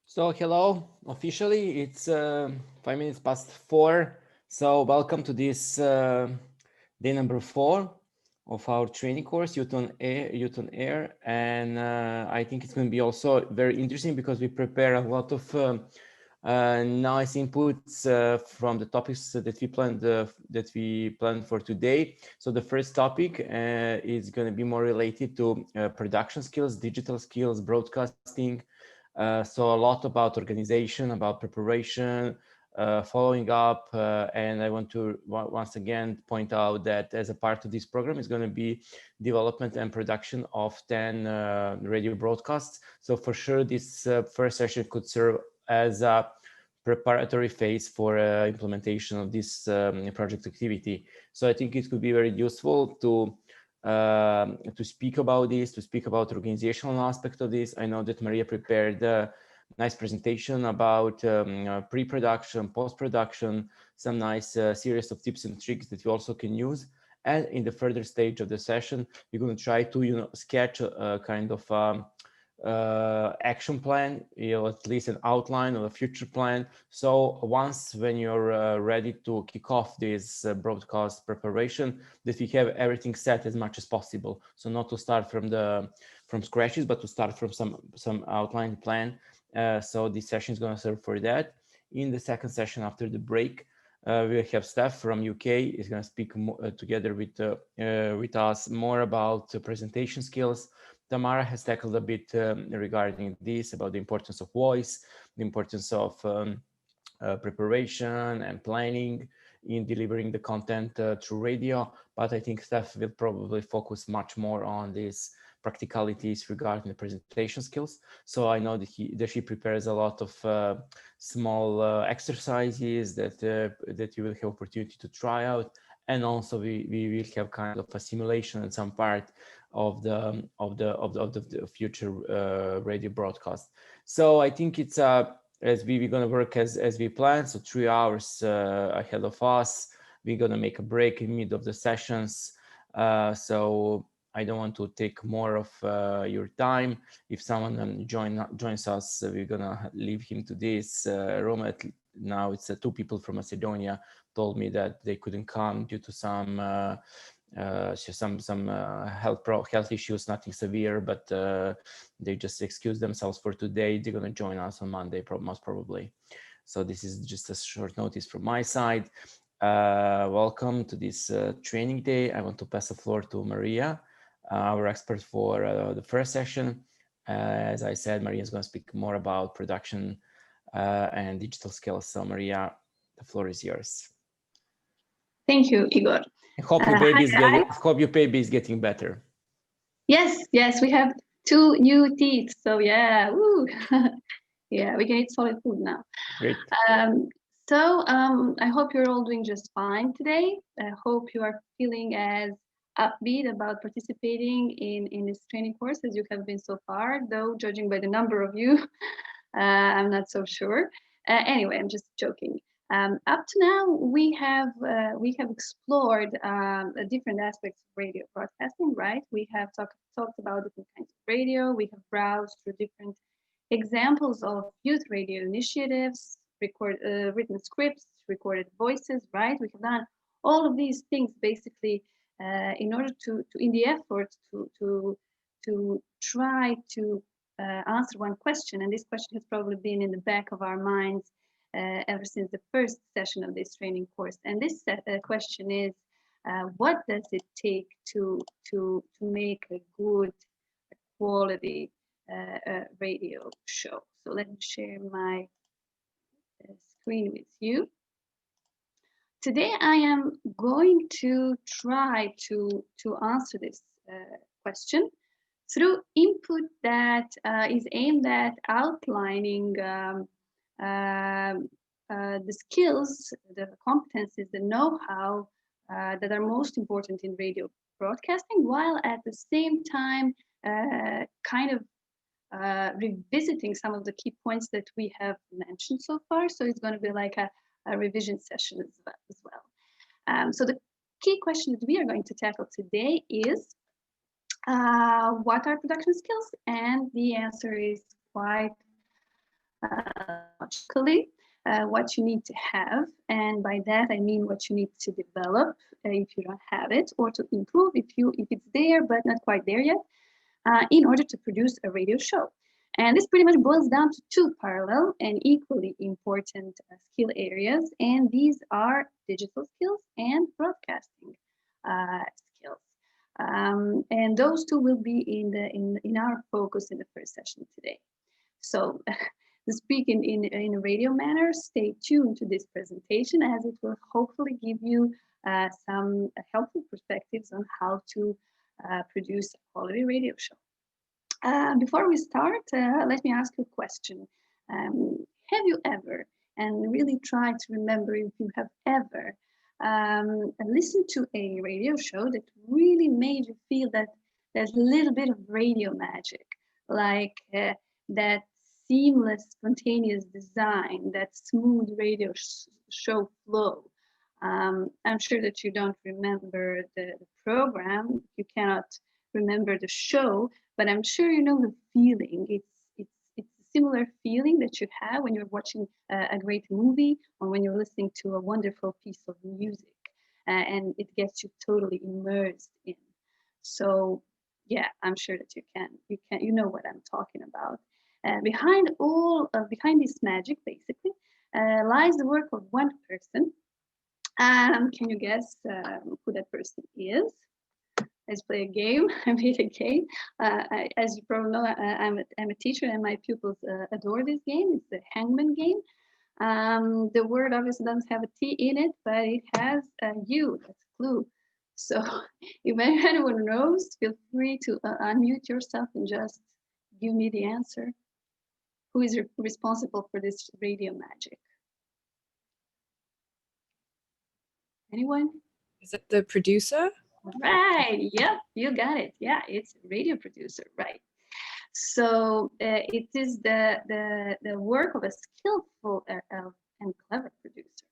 So hello, officially it's 5 minutes past 4. So welcome to this day number 4 of our training course, Youth on Air. And I think it's going to be also very interesting because we prepare a lot of nice inputs from the topics that we planned for today. So the first topic is going to be more related to production skills, digital skills, broadcasting. So a lot about organization, about preparation, following up, and I want to once again point out that as a part of this program is going to be development and production of 10 radio broadcasts. So for sure, this first session could serve as a preparatory phase for implementation of this project activity. So I think it could be very useful to speak about this, to speak about the organizational aspect of this. I know that Maria prepared a nice presentation about pre-production, post-production, some nice series of tips and tricks that you also can use. And in the further stage of the session, we're going to try to sketch a kind of action plan, at least an outline of a future plan. So once when you're ready to kick off this broadcast preparation, that we have everything set as much as possible. So not to start from scratches, but to start from some outline plan. So this session is going to serve for that. In the second session after the break, we have Steph from UK is going to speak together with us more about presentation skills. Tamara has tackled a bit regarding this, about the importance of voice, the importance of preparation and planning in delivering the content through radio. But I think Steph will probably focus much more on these practicalities regarding the presentation skills. So I know that she prepares a lot of small exercises that you will have opportunity to try out. And also we will have kind of a simulation and some part of the future radio broadcast. So I think it's as we're going to work as we planned. So 3 hours ahead of us. We're going to make a break in mid of the sessions. So I don't want to take more of your time. If someone joins us, we're going to leave him to this room. Now it's 2 people from Macedonia told me that they couldn't come due to some health issues, nothing severe, but they just excused themselves for today. They're going to join us on Monday, most probably. So this is just a short notice from my side. Welcome to this training day. I want to pass the floor to Maria, our expert for the first session. As I said, Maria is going to speak more about production and digital skills. So Maria, the floor is yours. Thank you, Igor. I hope your baby is getting better. Yes, we have 2 new teeth. So yeah, woo. Yeah, we can eat solid food now. Great. I hope you're all doing just fine today. I hope you are feeling as upbeat about participating in this training course as you have been so far, though judging by the number of you, I'm not so sure. Anyway, I'm just joking. Up to now, we have explored different aspects of radio broadcasting, right? We have talked about different kinds of radio. We have browsed through different examples of youth radio initiatives, written scripts, recorded voices, right? We have done all of these things basically in order to in the effort to try to answer one question, and this question has probably been in the back of our minds ever since the first session of this training course. And this question is, what does it take to make a good quality radio show? So let me share my screen with you. Today I am going to try to answer this question through input that is aimed at outlining the skills, the competences, the know-how that are most important in radio broadcasting, while at the same time kind of revisiting some of the key points that we have mentioned so far. So it's going to be like a revision session as well. So the key question that we are going to tackle today is, what are production skills? And the answer is quite logically, what you need to have, and by that I mean what you need to develop if you don't have it, or to improve if it's there but not quite there yet, in order to produce a radio show. And this pretty much boils down to two parallel and equally important skill areas, and these are digital skills and broadcasting skills. And those two will be in our focus in the first session today. So to speak in a radio manner, stay tuned to this presentation, as it will hopefully give you some helpful perspectives on how to produce a quality radio show. Before we start, let me ask you a question. Have you ever, and really try to remember if you have ever, listened to a radio show that really made you feel that there's a little bit of radio magic, like that seamless, spontaneous design, that smooth radio show flow? I'm sure that you don't remember the program, you cannot remember the show, but I'm sure you know the feeling. It's a similar feeling that you have when you're watching a great movie, or when you're listening to a wonderful piece of music, and it gets you totally immersed in. So yeah, I'm sure that you know what I'm talking about. Behind this magic, basically, lies the work of one person. Can you guess who that person is? Let's play a game. I made a game. As you probably know, I'm a teacher, and my pupils adore this game. It's the hangman game. The word obviously doesn't have a T in it, but it has a U. That's a clue. So if anyone knows, feel free to unmute yourself and just give me the answer. Who is responsible for this radio magic? Anyone? Is it the producer? Right. Yep, you got it. Yeah, it's a radio producer, right? So it is the work of a skillful and clever producer.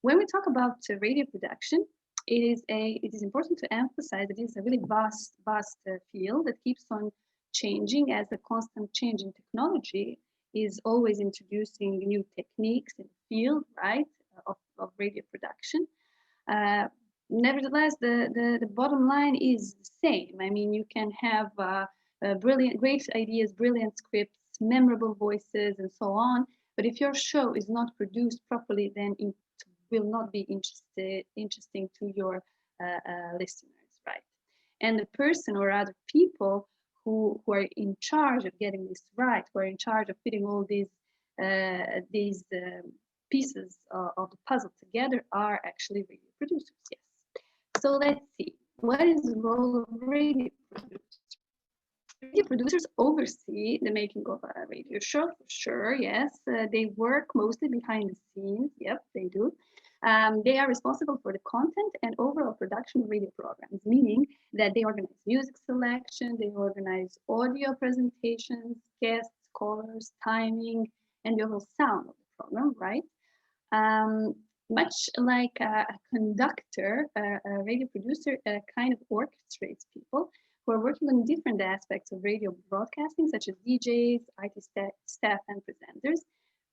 When we talk about radio production, it is important to emphasize that it is a really vast field that keeps on changing, as the constant change in technology is always introducing new techniques in the field, right, of radio production. Nevertheless, the bottom line is the same. I mean, you can have great ideas, brilliant scripts, memorable voices, and so on. But if your show is not produced properly, then it will not be interesting to your listeners, right? And the person, or other people who are in charge of getting this right, who are in charge of fitting all these pieces of the puzzle together, are actually radio producers. Yes. So let's see, what is the role of radio producers? Radio producers oversee the making of a radio show, for sure, yes. They work mostly behind the scenes, yep, they do. They are responsible for the content and overall production of radio programs, meaning that they organize music selection, they organize audio presentations, guests, callers, timing, and the overall sound of the program, right? Much like a conductor, a radio producer kind of orchestrates people who are working on different aspects of radio broadcasting, such as DJs, IT staff, and presenters,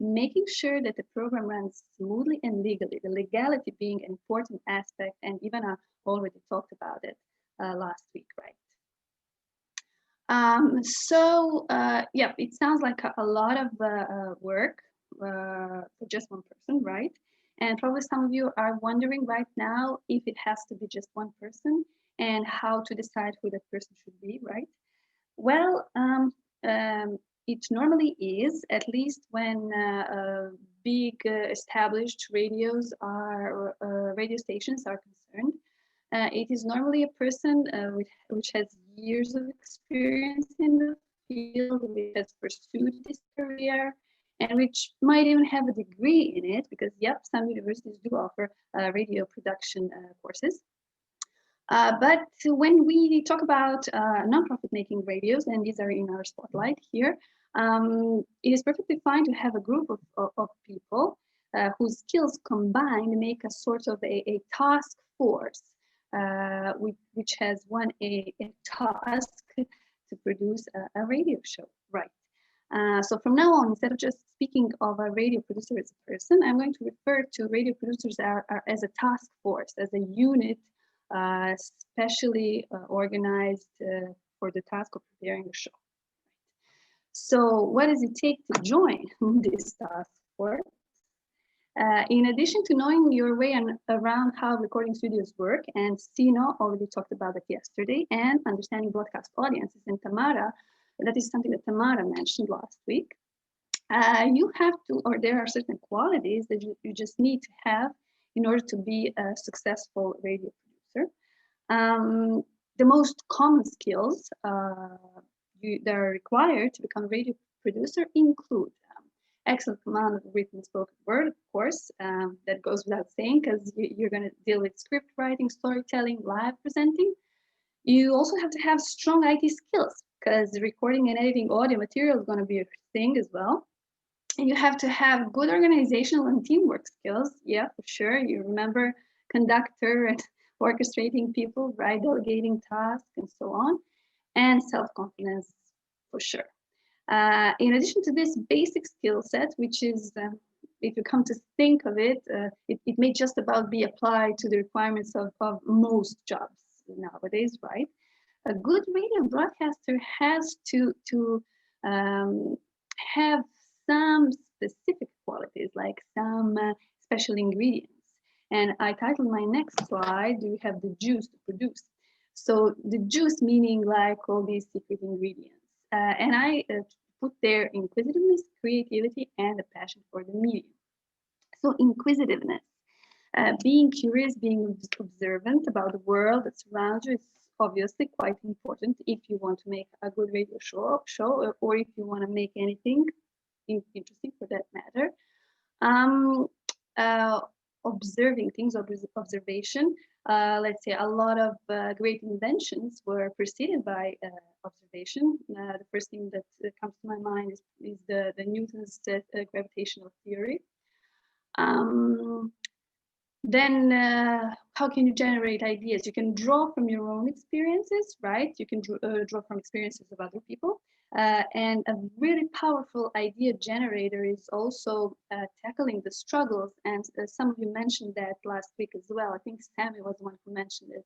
making sure that the program runs smoothly and legally, the legality being an important aspect, and Ivana already talked about it last week, right? Yeah, it sounds like a lot of work for just one person, right? And probably some of you are wondering right now if it has to be just one person and how to decide who that person should be, right? Well, it normally is, at least when big established radio stations are concerned. It is normally a person which has years of experience in the field, which has pursued this career, and which might even have a degree in it, because, yep, some universities do offer radio production courses. But when we talk about nonprofit making radios, and these are in our spotlight here, it is perfectly fine to have a group of people whose skills combined make a sort of a task force, which has a task to produce a radio show, right? So from now on, instead of just speaking of a radio producer as a person, I'm going to refer to radio producers as a task force, as a unit specially organized for the task of preparing a show. So what does it take to join this task force? In addition to knowing your way around how recording studios work, and Sino already talked about it yesterday, and understanding broadcast audiences, and Tamara, that is something that Tamara mentioned last week, you have to, or there are certain qualities that you just need to have in order to be a successful radio producer. The most common skills that are required to become a radio producer include excellent command of written spoken word, of course, that goes without saying, because you're going to deal with script writing, storytelling, live presenting. You also have to have strong IT skills, because recording and editing audio material is going to be a thing as well. And you have to have good organizational and teamwork skills. Yeah, for sure. You remember conductor and orchestrating people, right? Delegating tasks and so on. And self-confidence, for sure. In addition to this basic skill set, which is, if you come to think of it, it may just about be applied to the requirements of most jobs nowadays, right? A good radio broadcaster has to have some specific qualities, like some special ingredients. And I titled my next slide, do you have the juice to produce? So the juice meaning like all these secret ingredients. And I put there inquisitiveness, creativity, and a passion for the medium. So inquisitiveness, being curious, being observant about the world that surrounds you is obviously quite important if you want to make a good radio show or if you want to make anything interesting for that matter. Observing things, observation. Let's say a lot of great inventions were preceded by observation. The first thing that comes to my mind is the Newton's gravitational theory. Then how can you generate ideas? You can draw from your own experiences, right? You can draw from experiences of other people. And a really powerful idea generator is also tackling the struggles. And some of you mentioned that last week as well. I think Sammy was the one who mentioned it.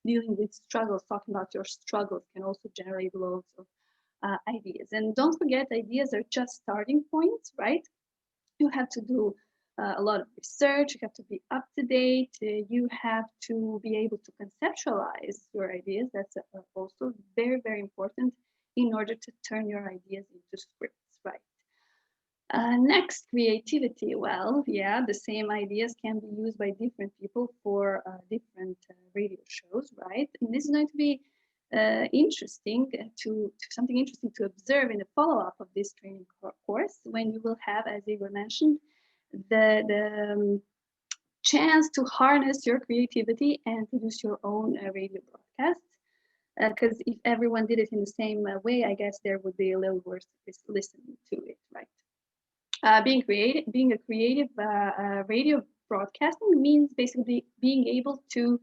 Dealing with struggles, talking about your struggles can also generate loads of ideas. And don't forget, ideas are just starting points, right? You have to do a lot of research, you have to be up to date, you have to be able to conceptualize your ideas. That's also very, very important in order to turn your ideas into scripts, right? Next, creativity. Well, yeah, the same ideas can be used by different people for different radio shows, right? And this is going to be interesting to something interesting to observe in the follow-up of this training course, when you will have, as Igor mentioned, the chance to harness your creativity and produce your own radio broadcast. Because if everyone did it in the same way, I guess there would be a little worse listening to it, right? Being a creative radio broadcasting means basically being able to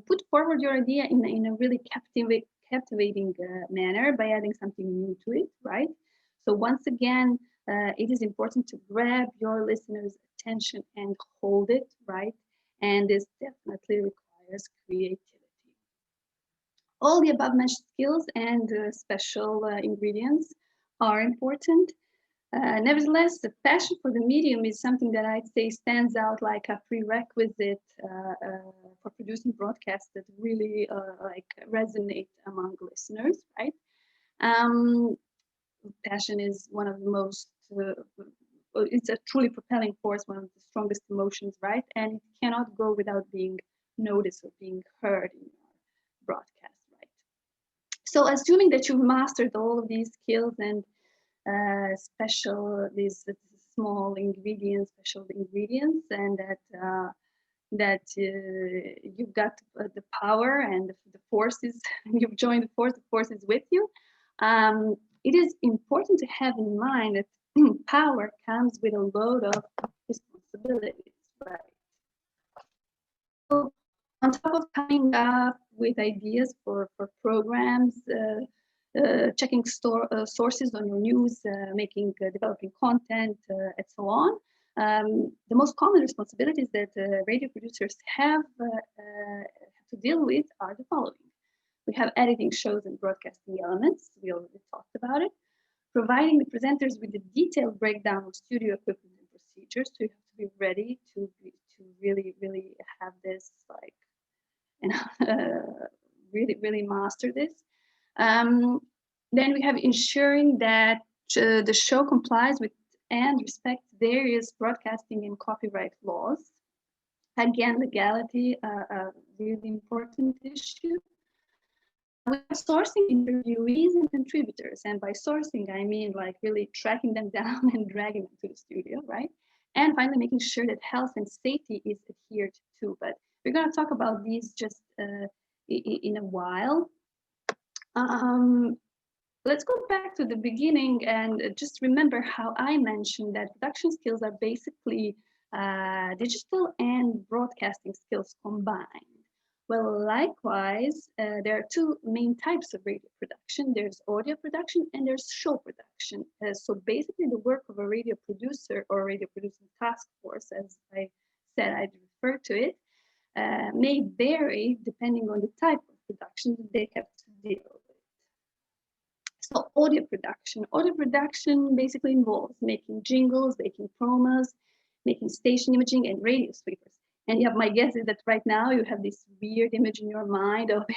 put forward your idea in a really captivating manner by adding something new to it, right? So once again, it is important to grab your listeners' attention and hold it, right? And this definitely requires creativity. All the above mentioned skills and special ingredients are important. Nevertheless, the passion for the medium is something that I'd say stands out like a prerequisite for producing broadcasts that really like resonate among listeners, right? Passion is one of the most, it's a truly propelling force, one of the strongest emotions, right? And it cannot go without being noticed or being heard in your broadcast, right? So assuming that you've mastered all of these skills and these small ingredients, special ingredients, and that you've got the power and the forces, you've joined the forces with you. It is important to have in mind that power comes with a load of responsibilities, right? So on top of coming up with ideas for programs, checking sources on your news, developing content, and so on. The most common responsibilities that radio producers have to deal with are the following. We have editing shows and broadcasting elements. We already talked about it. Providing the presenters with a detailed breakdown of studio equipment and procedures. So you have to be ready to really have this, like, you know, really master this. Then we have ensuring that the show complies with and respects various broadcasting and copyright laws. Again, legality, a really important issue. We have sourcing interviewees and contributors, and by sourcing I mean like really tracking them down and dragging them to the studio, right? And finally, making sure that health and safety is adhered to. But we're going to talk about these just in a while. Let's go back to the beginning and just remember how I mentioned that production skills are basically digital and broadcasting skills combined. Well, likewise, there are two main types of radio production. There's audio production and there's show production. So basically the work of a radio producer or radio producing task force, as I said, I'd refer to it, may vary depending on the type of production that they have to deal with. So audio production basically involves making jingles, making promos, making station imaging and radio sweepers. And my guess is that right now you have this weird image in your mind of a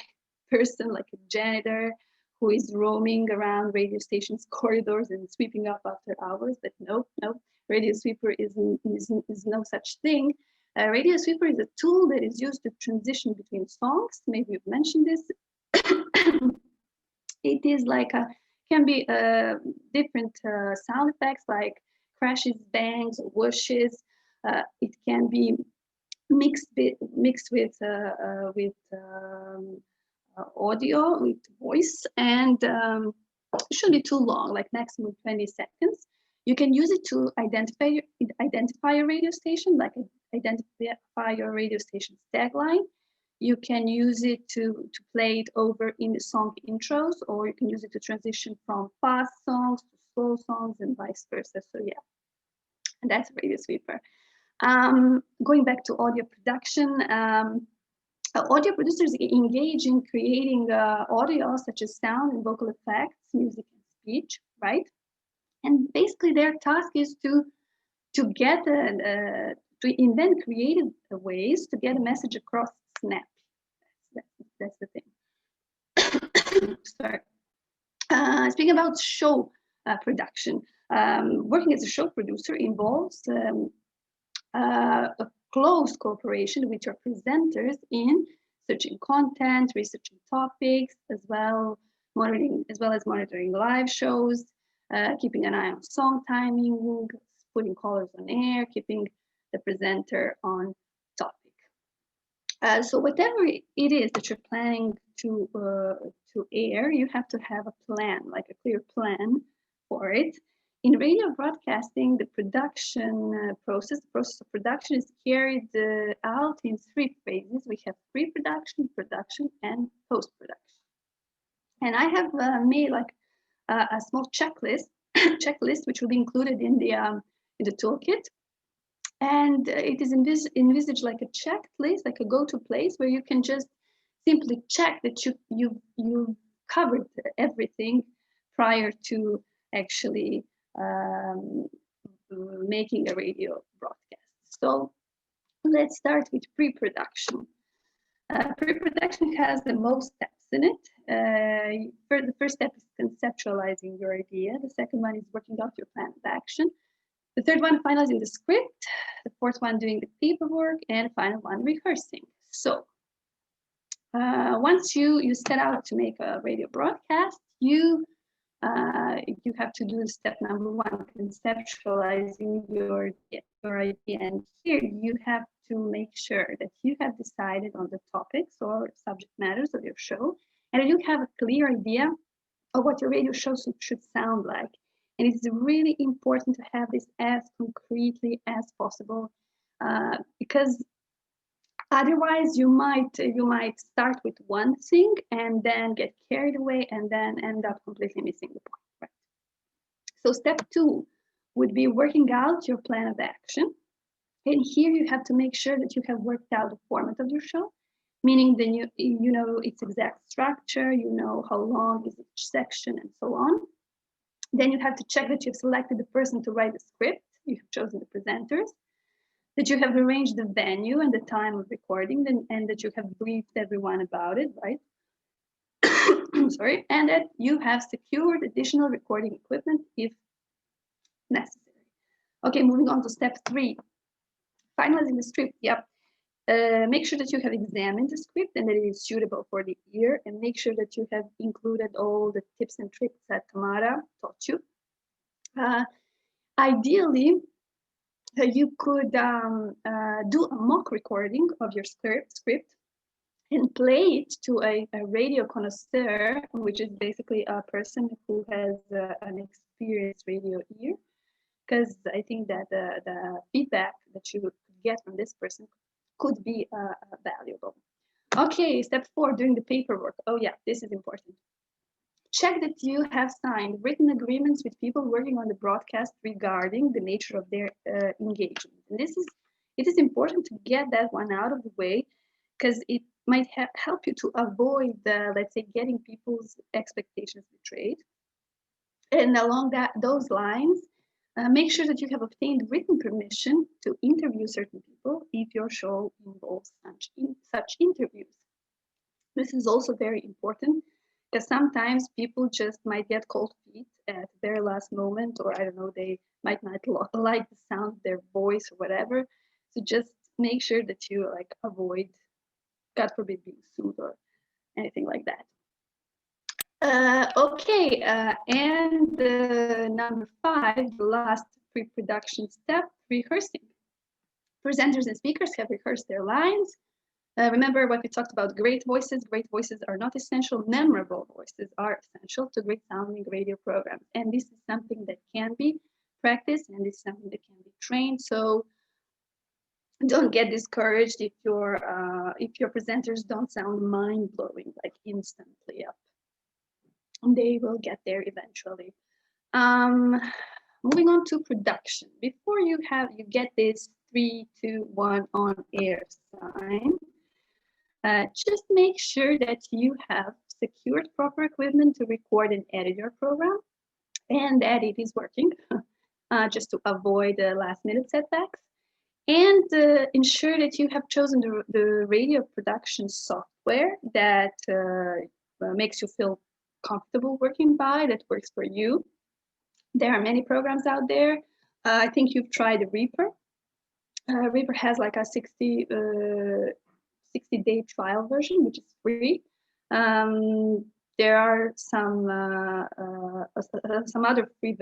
person like a janitor who is roaming around radio stations corridors and sweeping up after hours. But no, radio sweeper is no such thing. A radio sweeper is a tool that is used to transition between songs. Maybe you've mentioned this. It is like can be different sound effects like crashes, bangs, whooshes. It can be mixed with audio, with voice, and it shouldn't be too long, like maximum 20 seconds. You can use it to identify a radio station, like identify your radio station's tagline. You can use it to play it over in the song intros, or you can use it to transition from fast songs to slow songs and vice versa. So yeah, and that's a radio sweeper. Going back to audio production, audio producers engage in creating audio such as sound and vocal effects, music and speech, right? And basically their task is to invent creative ways to get a message across snappy. That's the thing. Sorry. Speaking about show production, working as a show producer involves a close cooperation with your presenters in searching content, researching topics, as well as monitoring live shows, keeping an eye on song timing, putting callers on air, keeping the presenter on topic. So whatever it is that you're planning to air, you have to have a plan, like a clear plan for it. In radio broadcasting, the process of production is carried out in three phases. We have pre-production, production, and post-production. And I have made like a small checklist, which will be included in the toolkit. And it is envisaged like a checklist, like a go-to place where you can just simply check that you covered everything prior to actually making a radio broadcast. So let's start with pre-production. Pre-production has the most steps in it. The first step is conceptualizing your idea. The second one is working out your plan of action. The third one, finalizing the script. The fourth one, doing the paperwork. And the final one, rehearsing. So once you set out to make a radio broadcast, you have to do step number one, conceptualizing your idea. And here you have to make sure that you have decided on the topics or subject matters of your show, and you have a clear idea of what your radio show should sound like. And it's really important to have this as concretely as possible, because Otherwise, you might start with one thing and then get carried away and then end up completely missing the point. Right? So step 2 would be working out your plan of action. And here you have to make sure that you have worked out the format of your show, meaning that you know its exact structure, you know how long is each section, and so on. Then you have to check that you've selected the person to write the script, you have chosen the presenters, that you have arranged the venue and the time of recording, and that you have briefed everyone about it, right? Sorry, and that you have secured additional recording equipment if necessary. Okay, moving on to step 3, finalizing the script. Yep. Make sure that you have examined the script and that it is suitable for the ear, and make sure that you have included all the tips and tricks that Tamara taught you. Ideally, you could do a mock recording of your script and play it to a radio connoisseur, which is basically a person who has an experienced radio ear, because I think that the feedback that you would get from this person could be valuable. Okay, step 4, doing the paperwork. Oh yeah, this is important. Check that you have signed written agreements with people working on the broadcast regarding the nature of their engagement. And it is important to get that one out of the way, because it might help you to avoid, let's say, getting people's expectations betrayed. And along those lines, make sure that you have obtained written permission to interview certain people if your show involves such interviews. This is also very important, because sometimes people just might get cold feet at their last moment, or I don't know, they might not like the sound of their voice or whatever. So just make sure that you avoid, God forbid, being sued or anything like that. Okay, and number 5, the last pre-production step, rehearsing. Presenters and speakers have rehearsed their lines. Remember what we talked about, great voices. Great voices are not essential. Memorable voices are essential to great sounding radio programs. And this is something that can be practiced, and this is something that can be trained. So don't get discouraged if your presenters don't sound mind-blowing, like instantly up. They will get there eventually. Moving on to production. Before you get this 3, 2, 1 on air sign, just make sure that you have secured proper equipment to record and edit your program, and that it is working, just to avoid last-minute setbacks. And ensure that you have chosen the radio production software that makes you feel comfortable working by, that works for you. There are many programs out there. I think you've tried Reaper. Reaper has like a 60-day trial version, which is free. There are some other free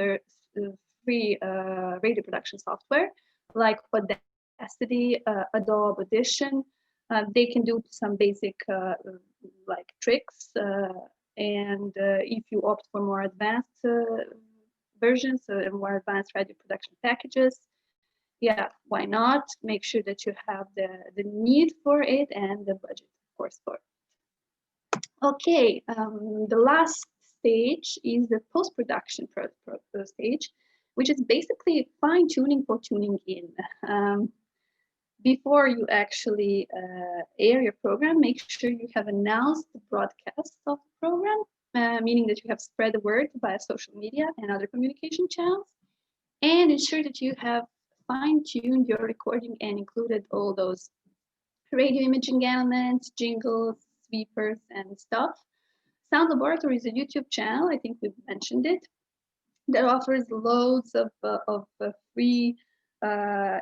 radio production software, like Audacity, Adobe Audition. They can do some basic like tricks, and if you opt for more advanced versions and more advanced radio production packages, yeah, why not? Make sure that you have the need for it and the budget, of course, for it. Okay, the last stage is the post-production stage, which is basically fine-tuning for tuning in. Before you actually air your program, make sure you have announced the broadcast of the program, meaning that you have spread the word via social media and other communication channels, and ensure that you have fine-tuned your recording and included all those radio imaging elements, jingles, sweepers, and stuff. Sound Laboratory is a YouTube channel, I think we've mentioned it, that offers loads of free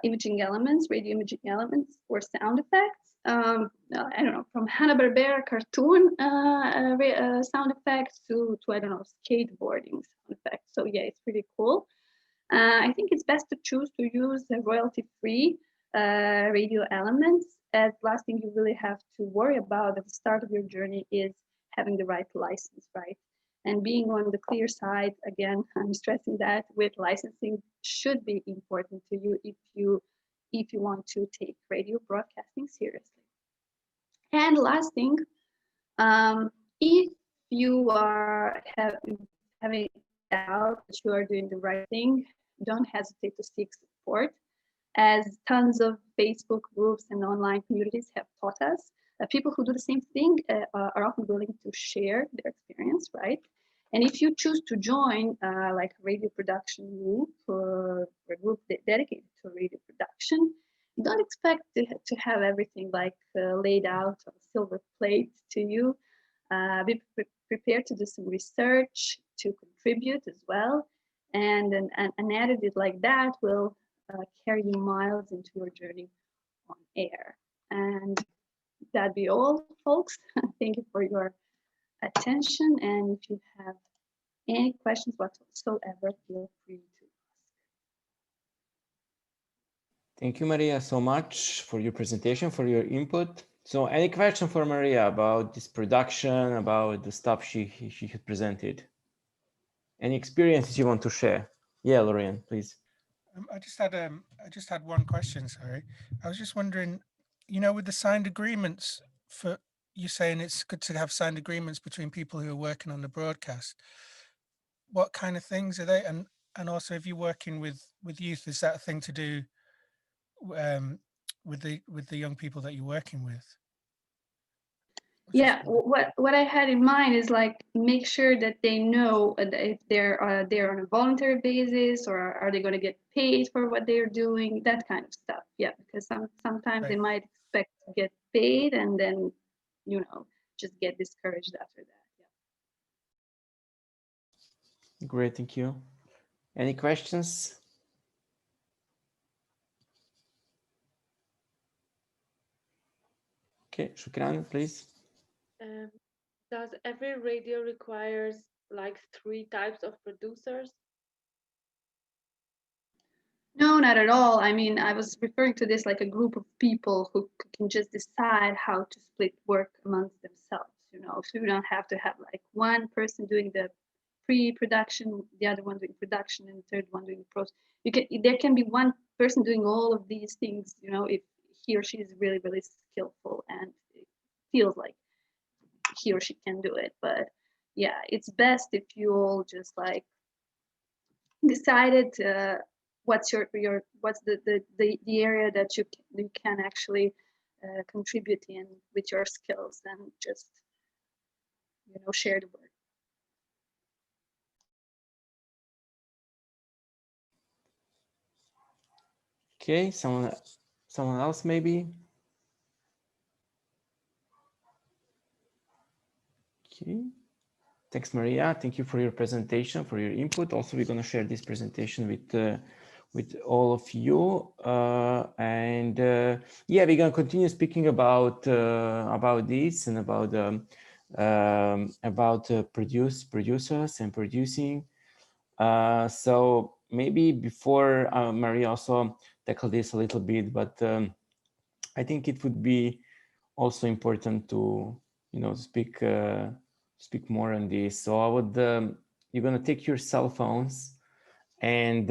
imaging elements, radio imaging elements, or sound effects. I don't know, from Hanna-Barbera cartoon sound effects to I don't know, skateboarding sound effects. So yeah, it's pretty cool. I think it's best to choose to use royalty-free radio elements, as last thing you really have to worry about at the start of your journey is having the right license, right? And being on the clear side, again, I'm stressing that with licensing should be important to you if you want to take radio broadcasting seriously. And last thing, if you are having doubt that you are doing the right thing, don't hesitate to seek support, as tons of Facebook groups and online communities have taught us. People who do the same thing are often willing to share their experience, right? And if you choose to join like a radio production group or a group dedicated to radio production, don't expect to have everything like laid out on a silver plate to you. Be prepared to do some research, to contribute as well. And an attitude like that will carry you miles into your journey on air. And that'd be all, folks. Thank you for your attention. And if you have any questions whatsoever, feel free to ask. Thank you, Maria, so much for your presentation, for your input. So any question for Maria about this production, about the stuff she had presented? Any experiences you want to share? Yeah, Lorraine, please. I just had one question. Sorry, I was just wondering, you know, with the signed agreements, for you saying it's good to have signed agreements between people who are working on the broadcast. What kind of things are they? And also, if you're working with youth, is that a thing to do with the young people that you're working with? Yeah, what I had in mind is like make sure that they know if they're on a voluntary basis, or are they going to get paid for what they're doing, that kind of stuff. Yeah, because sometimes Right. they might expect to get paid and then, you know, just get discouraged after that. Yeah. Great, thank you. Any questions? Okay, Shukran, please. Does every radio requires like 3 types of producers? No, not at all. I mean, I was referring to this like a group of people who can just decide how to split work amongst themselves. You know, so you don't have to have like one person doing the pre-production, the other one doing production, and the third one doing post. There can be one person doing all of these things. You know, if he or she is really, really skillful and it feels like he or she can do it. But yeah, it's best if you all just like decided what's what's the area that you can actually contribute in with your skills, and just, you know, share the work. Okay, someone else maybe? Okay. Thanks, Maria. Thank you for your presentation, for your input. Also, we're going to share this presentation with all of you. Yeah, we're going to continue speaking about this and about producers and producing. So maybe before Maria also tackle this a little bit, but I think it would be also important to, you know, speak more on this. So I would, you're going to take your cell phones and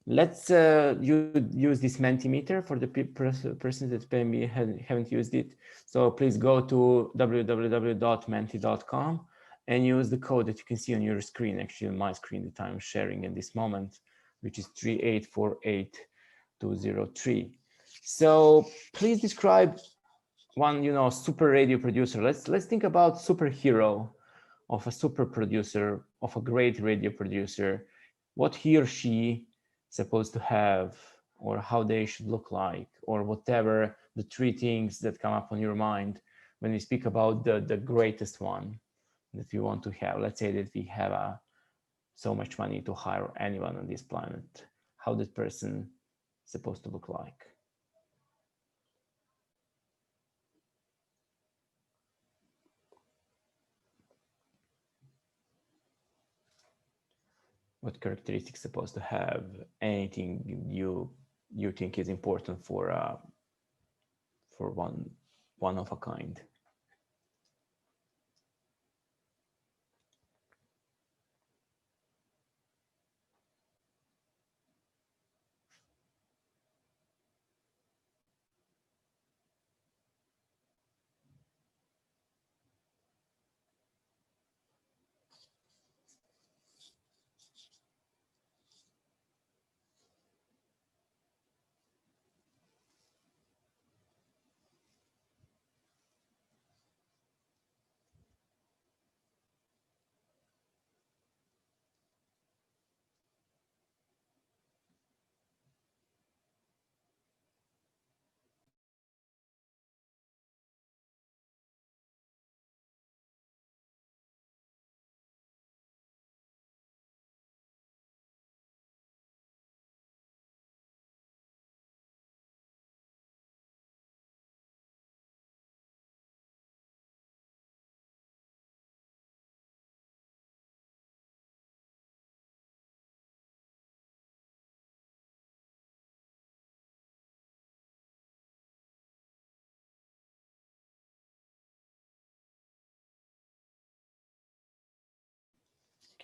let's use this Mentimeter for the persons that maybe haven't used it. So please go to www.menti.com and use the code that you can see on your screen, actually on my screen that I'm sharing in this moment, which is 3848203. So please describe one, you know, super radio producer. Let's think about superhero of a super producer, of a great radio producer, what he or she supposed to have, or how they should look like, or whatever the 3 things that come up on your mind when we speak about the greatest one that we want to have. Let's say that we have so much money to hire anyone on this planet. How that person supposed to look like? What characteristics supposed to have? Anything you think is important for one of a kind?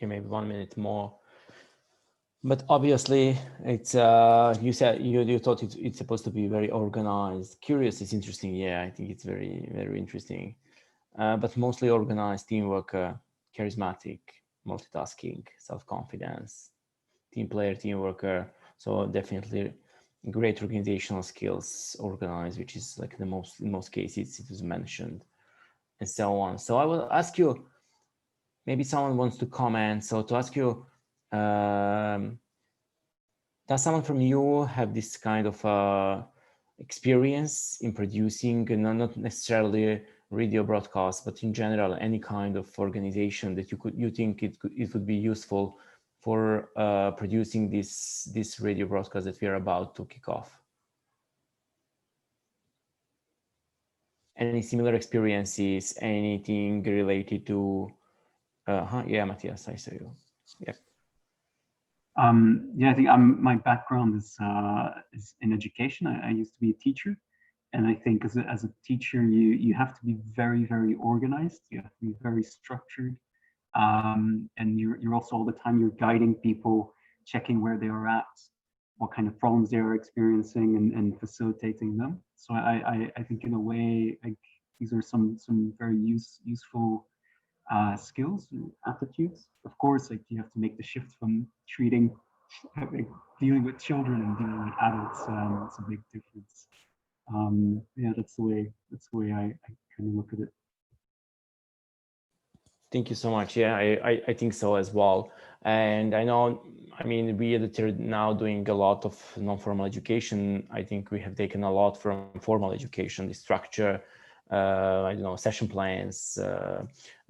Okay, maybe 1 minute more. But obviously, it's you said you thought it's supposed to be very organized. Curious is interesting. Yeah, I think it's very, very interesting. But mostly organized, team worker, charismatic, multitasking, self-confidence, team player, team worker. So definitely great organizational skills, organized, which is like the most, in most cases it was mentioned, and so on. So I will ask you, maybe someone wants to comment. So to ask you, does someone from you have this kind of experience in producing, not necessarily radio broadcast, but in general, any kind of organization that you think it would be useful for producing this radio broadcast that we are about to kick off? Any similar experiences? Anything related to? Yeah, Matthias, I saw you. Yeah. Yeah, I think my background is in education. I used to be a teacher, and I think as a teacher, you have to be very, very organized. You have to be very structured, and you're also all the time you're guiding people, checking where they are at, what kind of problems they are experiencing, and facilitating them. So I think in a way, like these are some very useful skills and attitudes. Of course, like you have to make the shift from dealing with children and dealing with adults. It's a big difference. Yeah, that's the way I kind of look at it. Thank you so much. Yeah, I think so as well. And I know, I mean, we are now doing a lot of non-formal education. I think we have taken a lot from formal education, the structure, I don't know, session plans,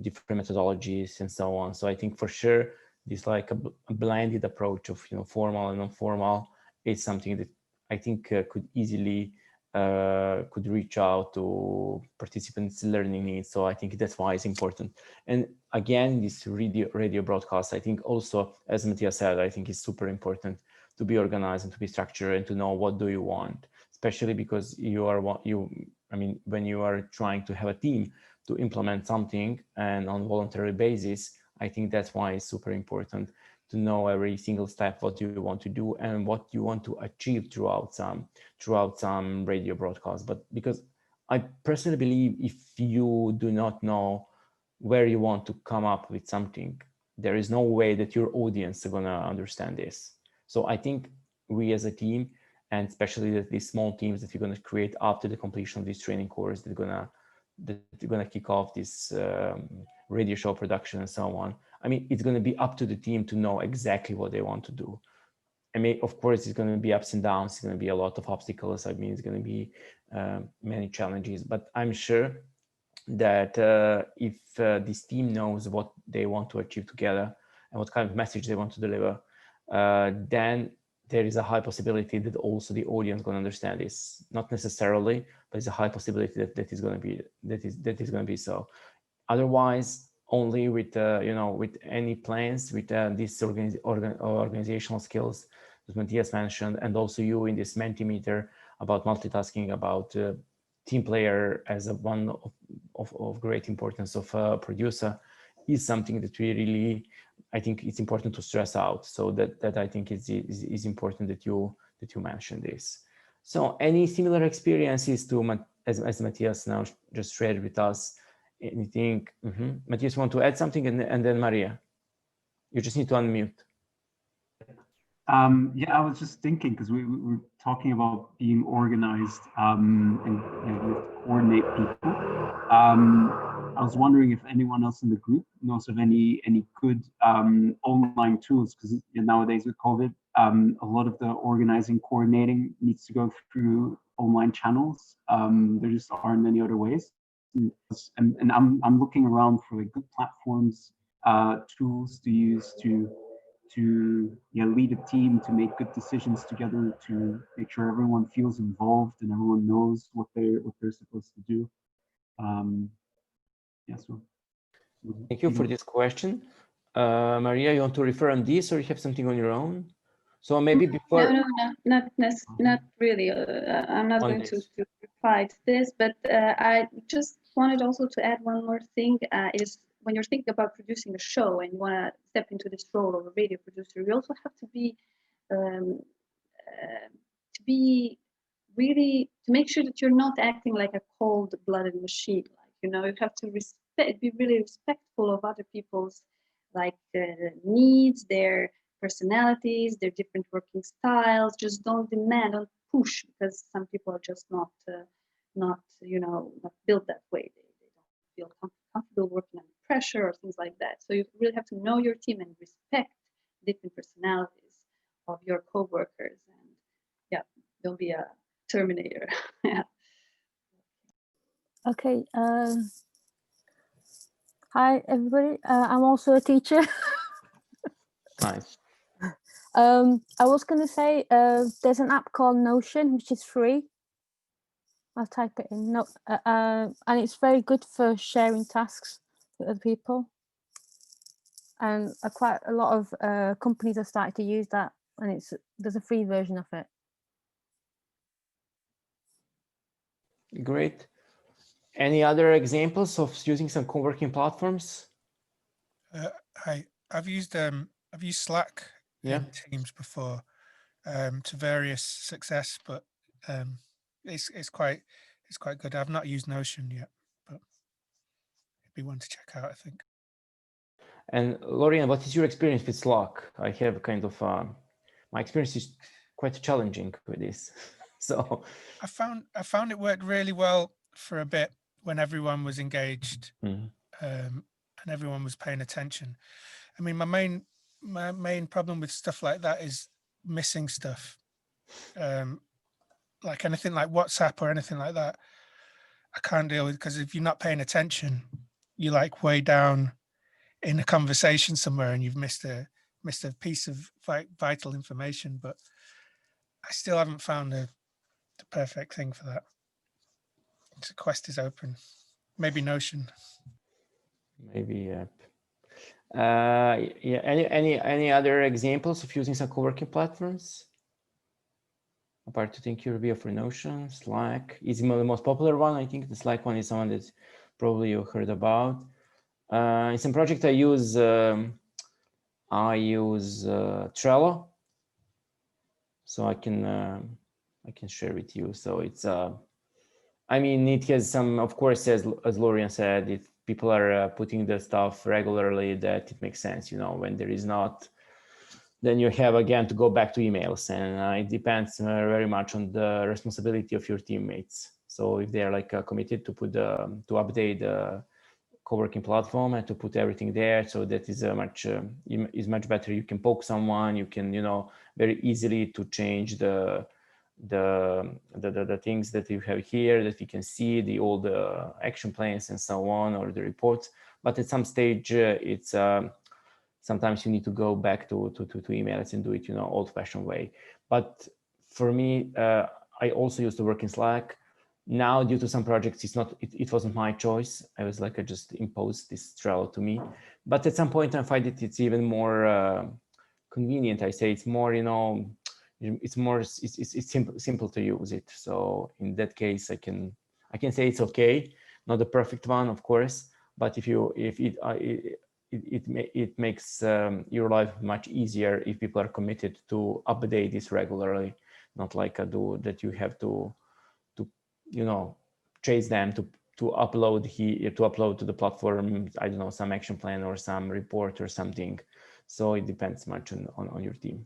different methodologies, and so on. So I think for sure, this like a blended approach of formal and non-formal is something that I think could easily could reach out to participants' learning needs. So I think that's why it's important. And again, this radio broadcast, I think also, as Matthias said, I think it's super important to be organized and to be structured and to know what do you want, especially because I mean, when you are trying to have a team to implement something and on voluntary basis, I think that's why it's super important to know every single step, what you want to do and what you want to achieve throughout some radio broadcast. But because I personally believe if you do not know where you want to come up with something, there is no way that your audience are gonna understand this. So I think we as a team, and especially these small teams that you're gonna create after the completion of this training course, that you're gonna kick off this radio show production and so on. I mean, it's going to be up to the team to know exactly what they want to do. I mean, of course, it's going to be ups and downs. It's going to be a lot of obstacles. I mean, it's going to be many challenges. But I'm sure that if this team knows what they want to achieve together and what kind of message they want to deliver, then there is a high possibility that also the audience going to understand this. Not necessarily, but it's a high possibility that is going to be so. Otherwise, only with with any plans, with these organizational skills that Matthias mentioned, and also you in this Mentimeter about multitasking, about team player as one of great importance of a producer, is something that we really, I think it's important to stress out. So that I think is important that you mentioned this. So any similar experiences to as Matthias now just shared with us? Anything? Matthias, want to add something, and then Maria, you just need to unmute. Yeah, I was just thinking because we were talking about being organized and you have to coordinate people. I was wondering if anyone else in the group knows of any good online tools, because nowadays with COVID, a lot of the organizing, coordinating needs to go through online channels. There just aren't any other ways. And I'm looking around for like good platforms, tools to use to lead a team, to make good decisions together, to make sure everyone feels involved and everyone knows what they're supposed to do. Yeah, so thank you for this question. Maria, you want to refer on this, or you have something on your own? So maybe before. No, not really. I'm not going to reply to this, but I just wanted also to add one more thing. Is when you're thinking about producing a show and you want to step into this role of a radio producer, you also have to be really to make sure that you're not acting like a cold-blooded machine. Like, you know, you have to be really respectful of other people's like needs, their personalities, their different working styles. Just don't demand, don't push, because some people are just not built that way. They don't feel comfortable working under pressure or things like that. So you really have to know your team and respect different personalities of your co-workers, and yeah, don't be a terminator. Yeah. Okay. Hi, everybody. I'm also a teacher. Nice. I was going to say there's an app called Notion, which is free. I'll type it in. No, and it's very good for sharing tasks with other people. And quite a lot of companies have started to use that, and there's a free version of it. Great. Any other examples of using some co-working platforms? I've used Slack in Teams before to various success, but it's quite good. I've not used Notion yet, but it'd be one to check out, I think. And Lorian, what is your experience with Slack? I have kind of my experience is quite challenging with this. So I found it worked really well for a bit when everyone was engaged and everyone was paying attention. I mean, my main problem with stuff like that is missing stuff. Like anything like WhatsApp or anything like that, I can't deal with, because if you're not paying attention, you're like way down in a conversation somewhere and you've missed a piece of vital information. But I still haven't found the perfect thing for that. The quest is open. Maybe Notion. Maybe yeah. Any other examples of using some co-working platforms? Apart to think Eurobia for Notion, Slack is the most popular one. I think the Slack one is someone that probably you heard about. In some project I use Trello, so I can share with you. So it's I mean, it has some, of course, as Lorian said, if people are putting the stuff regularly, that it makes sense. You know, when there is not, then you have again to go back to emails, and it depends very much on the responsibility of your teammates. So if they are like committed to put to update the co-working platform and to put everything there, so that is much better. You can poke someone, you can, you know, very easily to change the things that you have here, that you can see all the action plans and so on, or the reports. But at some stage, it's sometimes you need to go back to emails and do it, you know, old-fashioned way. But for me, I also used to work in Slack. Now, due to some projects, it wasn't my choice. I was like, I just imposed this Trello to me. But at some point, I find it's even more convenient. I say it's more, you know, it's simple to use it. So in that case, I can say it's okay, not the perfect one, of course, but it makes your life much easier if people are committed to update this regularly, not like I do that you have to you know, chase them to upload to the platform, I don't know, some action plan or some report or something. So it depends much on your team.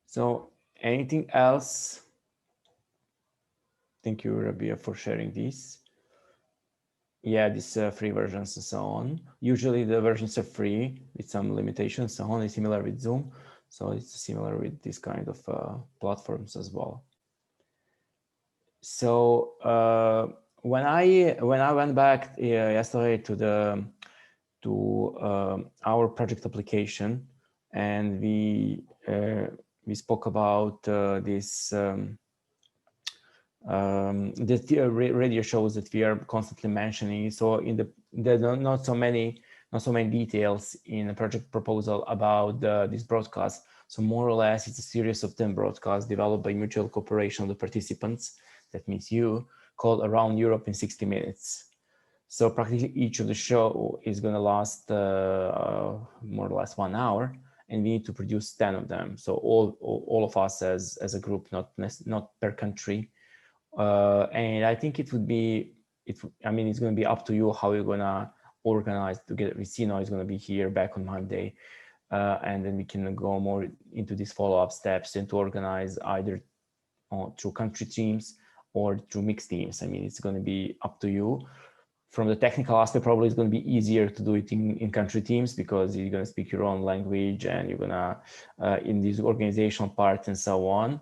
So anything else? Thank you, Rabia, for sharing this. Yeah, these free versions and so on. Usually the versions are free with some limitations, so on. It's similar with Zoom. So it's similar with this kind of platforms as well. So when I went back yesterday to our project application, and we spoke about this the radio shows that we are constantly mentioning. So there are not so many details in the project proposal about this broadcast. So more or less, it's a series of 10 broadcasts developed by mutual cooperation of the participants. That means you, called Around Europe in 60 Minutes. So practically each of the show is going to last more or less 1 hour, and we need to produce 10 of them. So all of us as a group, not per country. And I think it would be, I mean, it's going to be up to you how you're going to organize together. Vicino is going to be here back on Monday. And then we can go more into these follow-up steps and to organize either through country teams or through mixed teams. I mean, it's going to be up to you. From the technical aspect, probably it's going to be easier to do it in country teams because you're going to speak your own language and you're going to, in this organizational part and so on.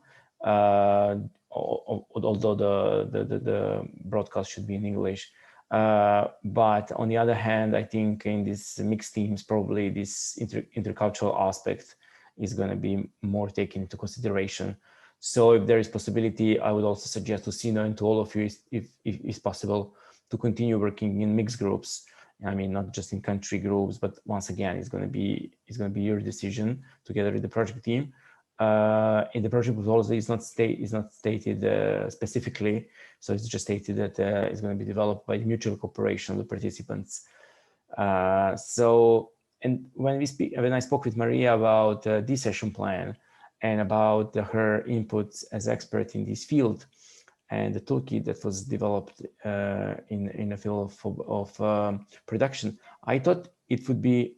Although the broadcast should be in English. But on the other hand, I think in these mixed teams, probably this intercultural aspect is going to be more taken into consideration. So if there is possibility, I would also suggest to Sino and to all of you, if it's possible, to continue working in mixed groups. I mean, not just in country groups, but once again, it's going to be your decision together with the project team. In the project proposal, it's not stated specifically, so it's just stated that it's going to be developed by mutual cooperation of the participants. And when I spoke with Maria about this session plan and about her inputs as expert in this field, and the toolkit that was developed in the field of production, I thought it would be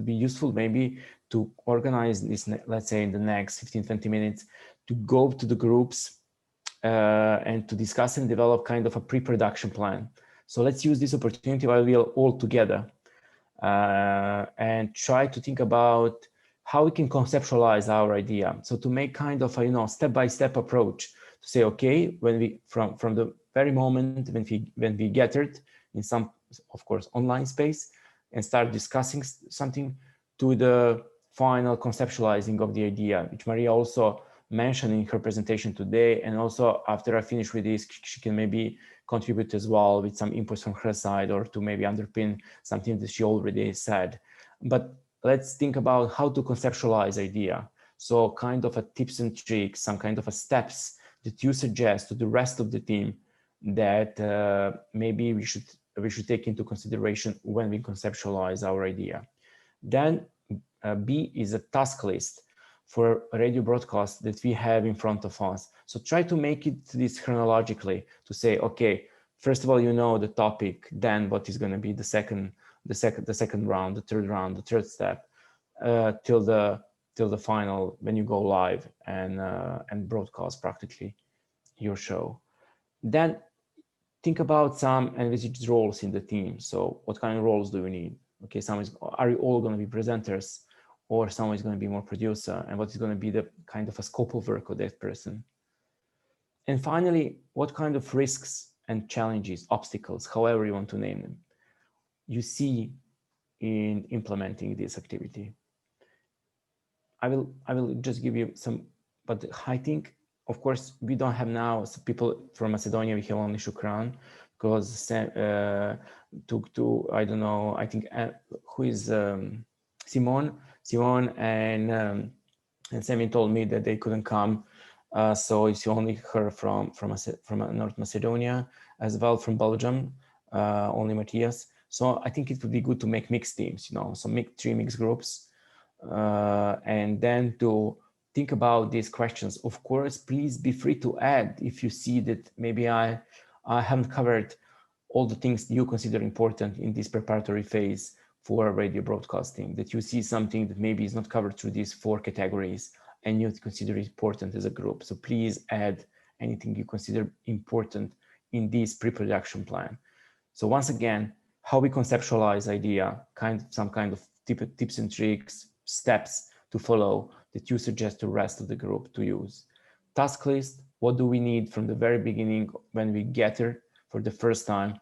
useful maybe to organize this, let's say in the next 15-20 minutes, to go to the groups and to discuss and develop kind of a pre-production plan. So let's use this opportunity while we are all together and try to think about how we can conceptualize our idea. So to make kind of a step-by-step approach to say, okay, when we from the very moment when we gathered in some, of course, online space and start discussing something, to the final conceptualizing of the idea, which Maria also mentioned in her presentation today. And also after I finish with this, she can maybe contribute as well with some inputs from her side, or to maybe underpin something that she already said. But let's think about how to conceptualize idea. So kind of a tips and tricks, some kind of a steps that you suggest to the rest of the team that maybe we should take into consideration when we conceptualize our idea. Then B is a task list for a radio broadcast that we have in front of us. So try to make it this chronologically, to say, okay, first of all, the topic, then what is going to be the second round, the third round, the third step, till the final, when you go live and broadcast practically your show. Then think about some envisaged roles in the team. So what kind of roles do we need? Okay, are you all going to be presenters, or someone is going to be more producer, and what is going to be the kind of a scope of work of that person? And finally, what kind of risks and challenges, obstacles, however you want to name them, you see in implementing this activity? I will just give you some, but I think, of course, we don't have now people from Macedonia. We have only Shukran, because I don't know, I think who is Simon and Semi told me that they couldn't come, so it's only her from North Macedonia, as well from Belgium, only Matthias. So I think it would be good to make mixed teams, so make 3 mixed groups, and then to think about these questions. Of course, please be free to add if you see that maybe I haven't covered all the things you consider important in this preparatory phase for radio broadcasting, that you see something that maybe is not covered through these 4 categories and you consider it important as a group. So please add anything you consider important in this pre-production plan. So once again, how we conceptualize idea, some kind of tips and tricks, steps to follow that you suggest to the rest of the group to use. Task list, what do we need from the very beginning when we gather for the first time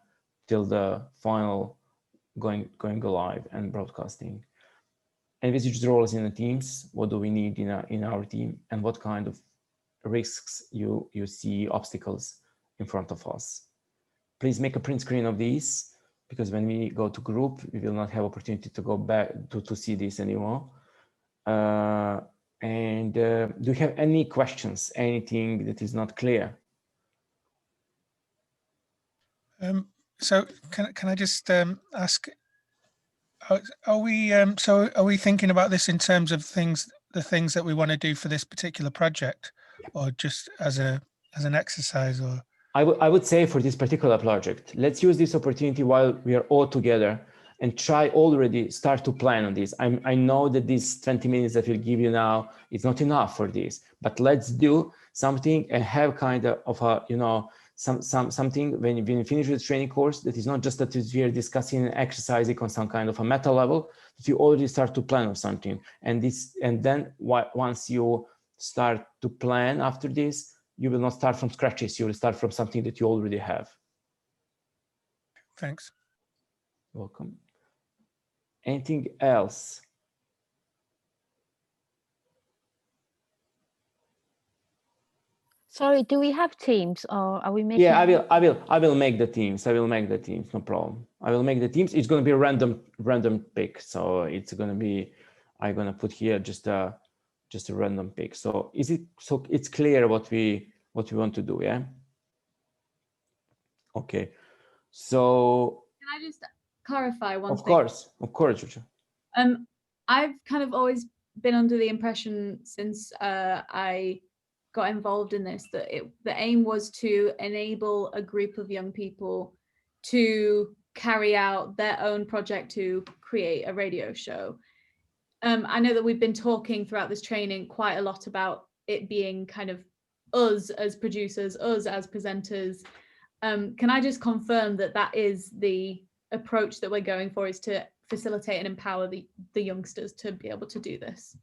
till the final going live and broadcasting. Envisage roles in the teams, what do we need in our team, and what kind of risks you see, obstacles in front of us. Please make a print screen of these, because when we go to group, we will not have opportunity to go back to see this anymore. Do you have any questions, anything that is not clear? So can I just ask, are we thinking about this in terms of the things that we want to do for this particular project, or just as an exercise? Or I would say for this particular project, let's use this opportunity while we are all together and try already start to plan on this. I know that these 20 minutes that we'll give you now is not enough for this, but let's do something and have kind of a, you know, something when you finish the training course that is not just that we are discussing and exercising on some kind of a meta level, that you already start to plan on something. And then once you start to plan after this, you will not start from scratches. You will start from something that you already have. thanks. Welcome. Anything else? Sorry, do we have teams or are we making? Yeah, I will make the teams. I will make the teams. No problem. I will make the teams. It's going to be a random pick. So it's going to be, I'm going to put here just a random pick. So it's clear what we want to do. Yeah. Okay. So can I just clarify one thing? Of course, Georgia. I've kind of always been under the impression since I got involved in this that the aim was to enable a group of young people to carry out their own project to create a radio show. I know that we've been talking throughout this training quite a lot about it being kind of us as producers, us as presenters. Can I just confirm that that is the approach that we're going for, is to facilitate and empower the youngsters to be able to do this?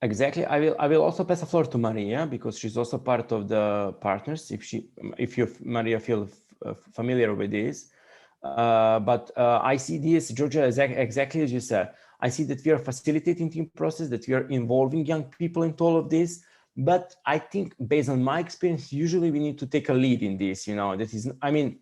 Exactly. I will also pass the floor to Maria because she's also part of the partners. If you Maria feel familiar with this, but I see this, Georgia, exactly as you said. I see that we are facilitating team process, that we are involving young people into all of this. But I think based on my experience, usually we need to take a lead in this. You know, that is, I mean,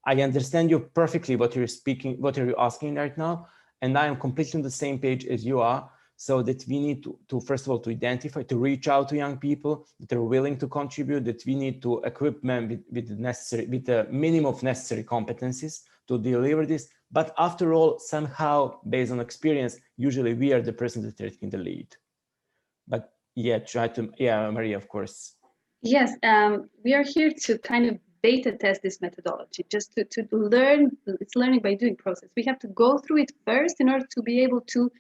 I understand you perfectly what you're speaking, what you're asking right now, and I am completely on the same page as you are. So that we need to first of all, to identify, to reach out to young people that are willing to contribute, that we need to equip them with the minimum of necessary competencies to deliver this. But after all, somehow, based on experience, usually we are the person that is taking the lead. But yeah, Maria, of course. Yes, we are here to kind of beta test this methodology, just to learn. It's learning by doing process. We have to go through it first in order to be able to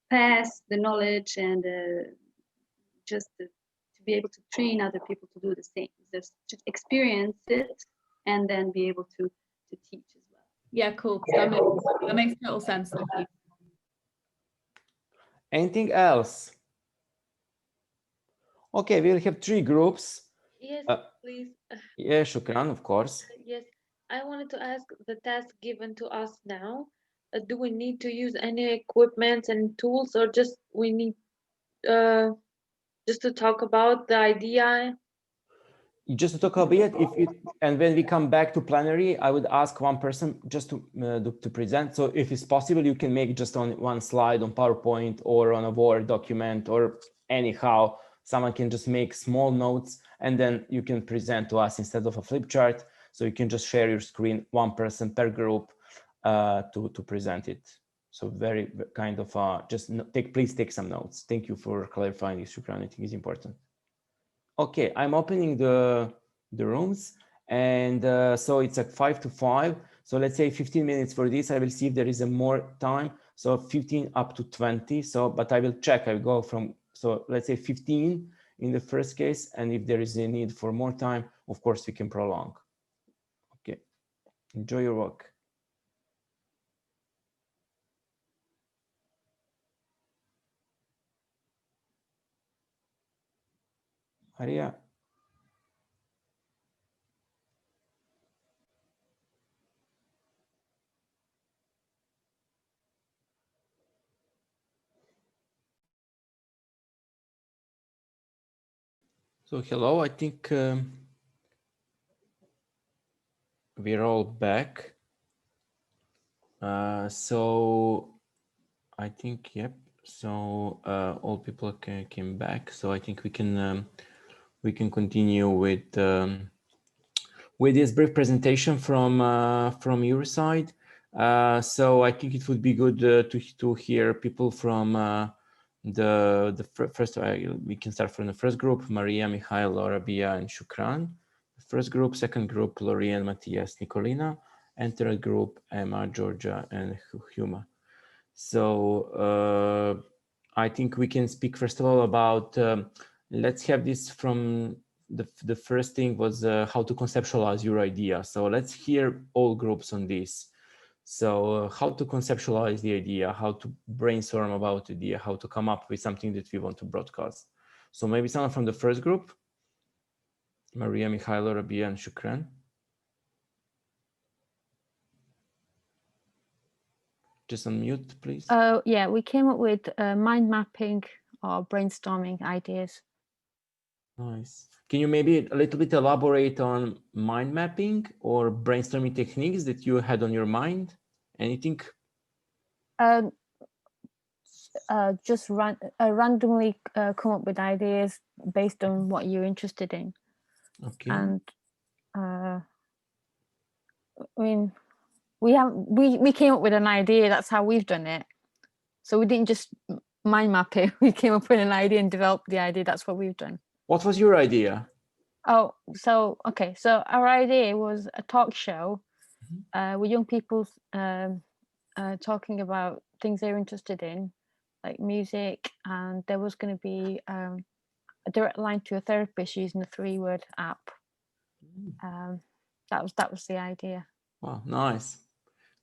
pass the knowledge and just to be able to train other people to do the same. Just to experience it and then be able to teach as well. Yeah, cool. That makes total sense. Thank you. Anything else? Okay, we'll have 3 groups. Yes, please. Yeah, Shukran, of course. Yes, I wanted to ask the task given to us now. Do we need to use any equipment and tools, or just we need just to talk about the idea? Just to talk a bit, and when we come back to plenary, I would ask one person just to present. So if it's possible, you can make just on one slide on PowerPoint or on a Word document, or anyhow, someone can just make small notes and then you can present to us instead of a flip chart. So you can just share your screen, one person per group to present it. So very kind of please take some notes. Thank you for clarifying this, Shukran. I think it's important. Okay, I'm opening the rooms, and so it's at 5 to 5. So let's say 15 minutes for this. I will see if there is a more time. So 15 up to 20. So, but I will check. I will go from, so let's say 15 in the first case. And if there is a need for more time, of course, we can prolong. Okay, enjoy your work. Maria. So hello, I think we're all back. So I think, yep. So all people came back. So I think we can continue with with this brief presentation from your side. So I think it would be good to hear people from the first. We can start from the first group: Maria, Mikhail, Laura, Bia, and Shukran. First group, second group: Lorien, Matthias, Nicolina, and third group: Emma, Georgia, and Huma. So I think we can speak first of all about. Let's have this from the first thing was how to conceptualize your idea. So let's hear all groups on this. So how to conceptualize the idea, how to brainstorm about the idea, how to come up with something that we want to broadcast. So maybe someone from the first group, Maria, Mikhailo, Rabia, and Shukran. Just unmute, please. Yeah, we came up with mind mapping or brainstorming ideas. Nice. Can you maybe a little bit elaborate on mind mapping or brainstorming techniques that you had on your mind? Anything? Just randomly come up with ideas based on what you're interested in. Okay. And I mean, we came up with an idea. That's how we've done it. So we didn't just mind map it. We came up with an idea and developed the idea. That's what we've done. What was your idea? Oh, so okay. So our idea was a talk show with young people talking about things they're interested in, like music, and there was going to be a direct line to a therapist using a 3-word app. That was the idea. Wow, nice,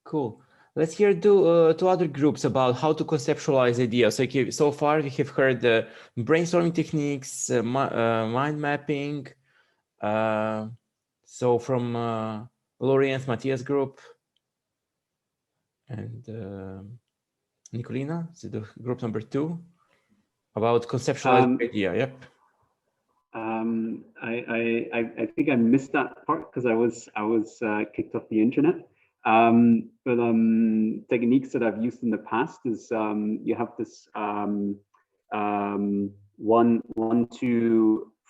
cool. Let's hear to other groups about how to conceptualize ideas. So far we have heard the brainstorming techniques, mind mapping. So from Lorient's Matthias group and Nicolina, so the group number 2, about conceptualizing idea. Yep. I think I missed that part because I was kicked off the internet. But techniques that I've used in the past is you have this 1, 2,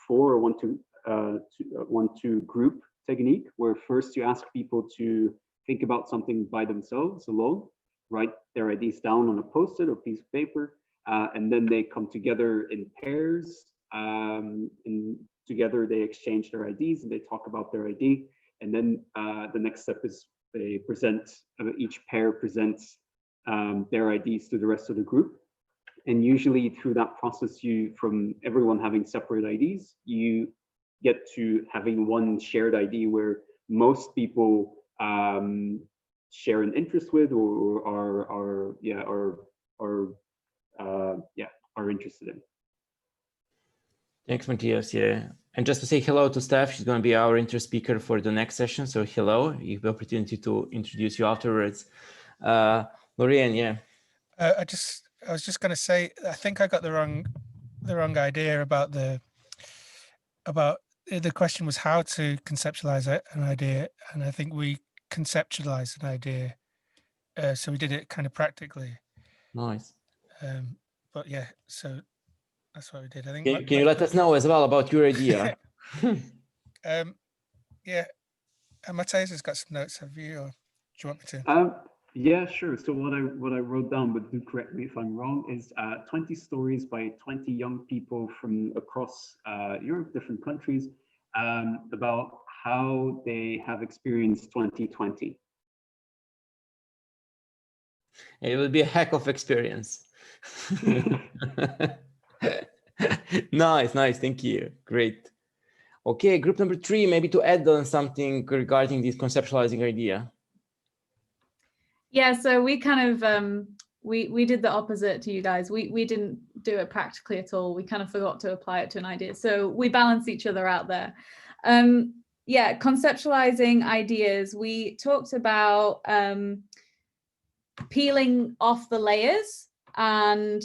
4 or 1, 2, 1, 2 group technique, where first you ask people to think about something by themselves alone, write their ideas down on a post-it or piece of paper, and then they come together in pairs, and together they exchange their ideas and they talk about their idea. And then the next step is they present, each pair presents their ideas to the rest of the group. And usually through that process, from everyone having separate ideas, you get to having one shared idea where most people share an interest with or are interested in. Thanks, Matthias. Yeah, and just to say hello to Steph, she's going to be our interest speaker for the next session. So hello, you have the opportunity to introduce you afterwards. Lorien, yeah. I was just going to say, I think I got the wrong idea about the question was how to conceptualize an idea, and I think we conceptualized an idea, so we did it kind of practically. Nice. But yeah, so that's what we did. I think. Can you let us know as well about your idea? Yeah, Matthias has got some notes. Have you, or do you want me to? Yeah, sure. So what I wrote down, but do correct me if I'm wrong, is 20 stories by 20 young people from across Europe, different countries, about how they have experienced 2020. It will be a heck of experience. Nice, thank you. Great. Okay, group number 3, maybe to add on something regarding this conceptualizing idea. Yeah, so we kind of we did the opposite to you guys. We didn't do it practically at all. We kind of forgot to apply it to an idea. So we balance each other out there. Yeah, conceptualizing ideas. We talked about peeling off the layers and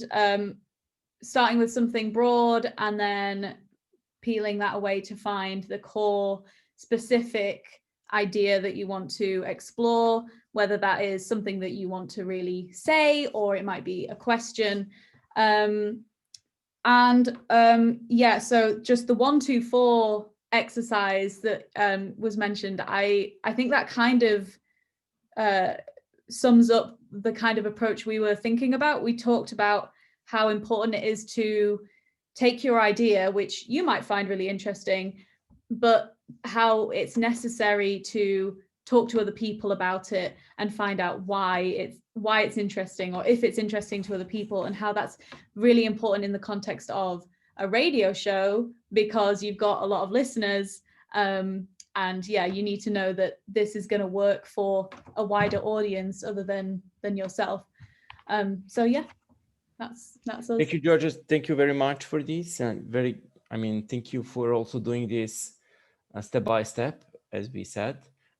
starting with something broad and then peeling that away to find the core specific idea that you want to explore, whether that is something that you want to really say or it might be a question. Yeah, so just the 1, 2, 4 exercise that was mentioned, I think that kind of sums up the kind of approach we were thinking about. We talked about how important it is to take your idea, which you might find really interesting, but how it's necessary to talk to other people about it and find out why it's interesting, or if it's interesting to other people, and how that's really important in the context of a radio show, because you've got a lot of listeners, and yeah, you need to know that this is going to work for a wider audience other than yourself. So yeah, that's us. Thank you, Georgia. Thank you very much for this, and thank you for also doing this step by step, as we said.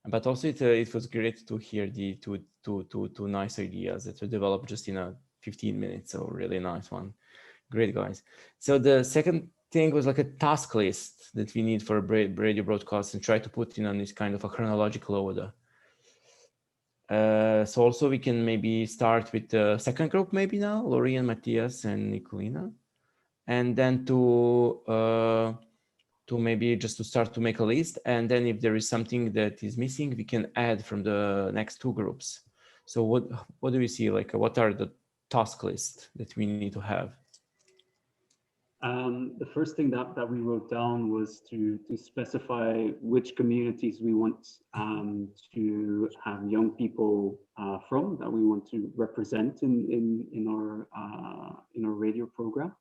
But also it was great to hear the two nice ideas that were developed just in 15 minutes. So really nice one. Great, guys. So the second thing was like a task list that we need for a radio broadcast, and try to put in on this kind of a chronological order. So also we can maybe start with the second group maybe now, Lori and Matthias and Nicolina, and then to maybe just to start to make a list, and then if there is something that is missing, we can add from the next two groups. So what do we see, like what are the task lists that we need to have? The first thing that we wrote down was to specify which communities we want to have young people from, that we want to represent in our radio program.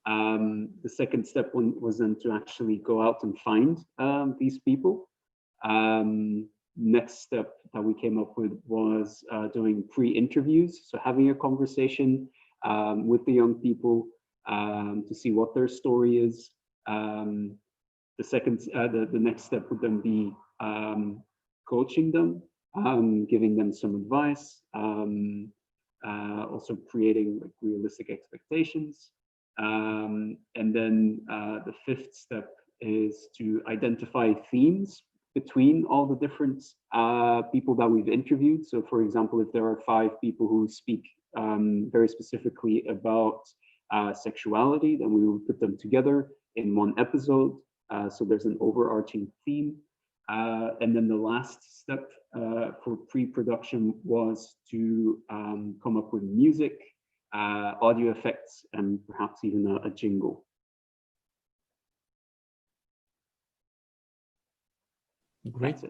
The second step was then to actually go out and find these people. Next step that we came up with was doing pre-interviews, so having a conversation with the young people to see what their story is. The next step would then be coaching them, giving them some advice, also creating like realistic expectations. And then the fifth step is to identify themes between all the different people that we've interviewed. So for example, if there are 5 people who speak very specifically about sexuality, then we will put them together in one episode. So there's an overarching theme. And then the last step for pre-production was to come up with music, audio effects, and perhaps even a jingle. Great.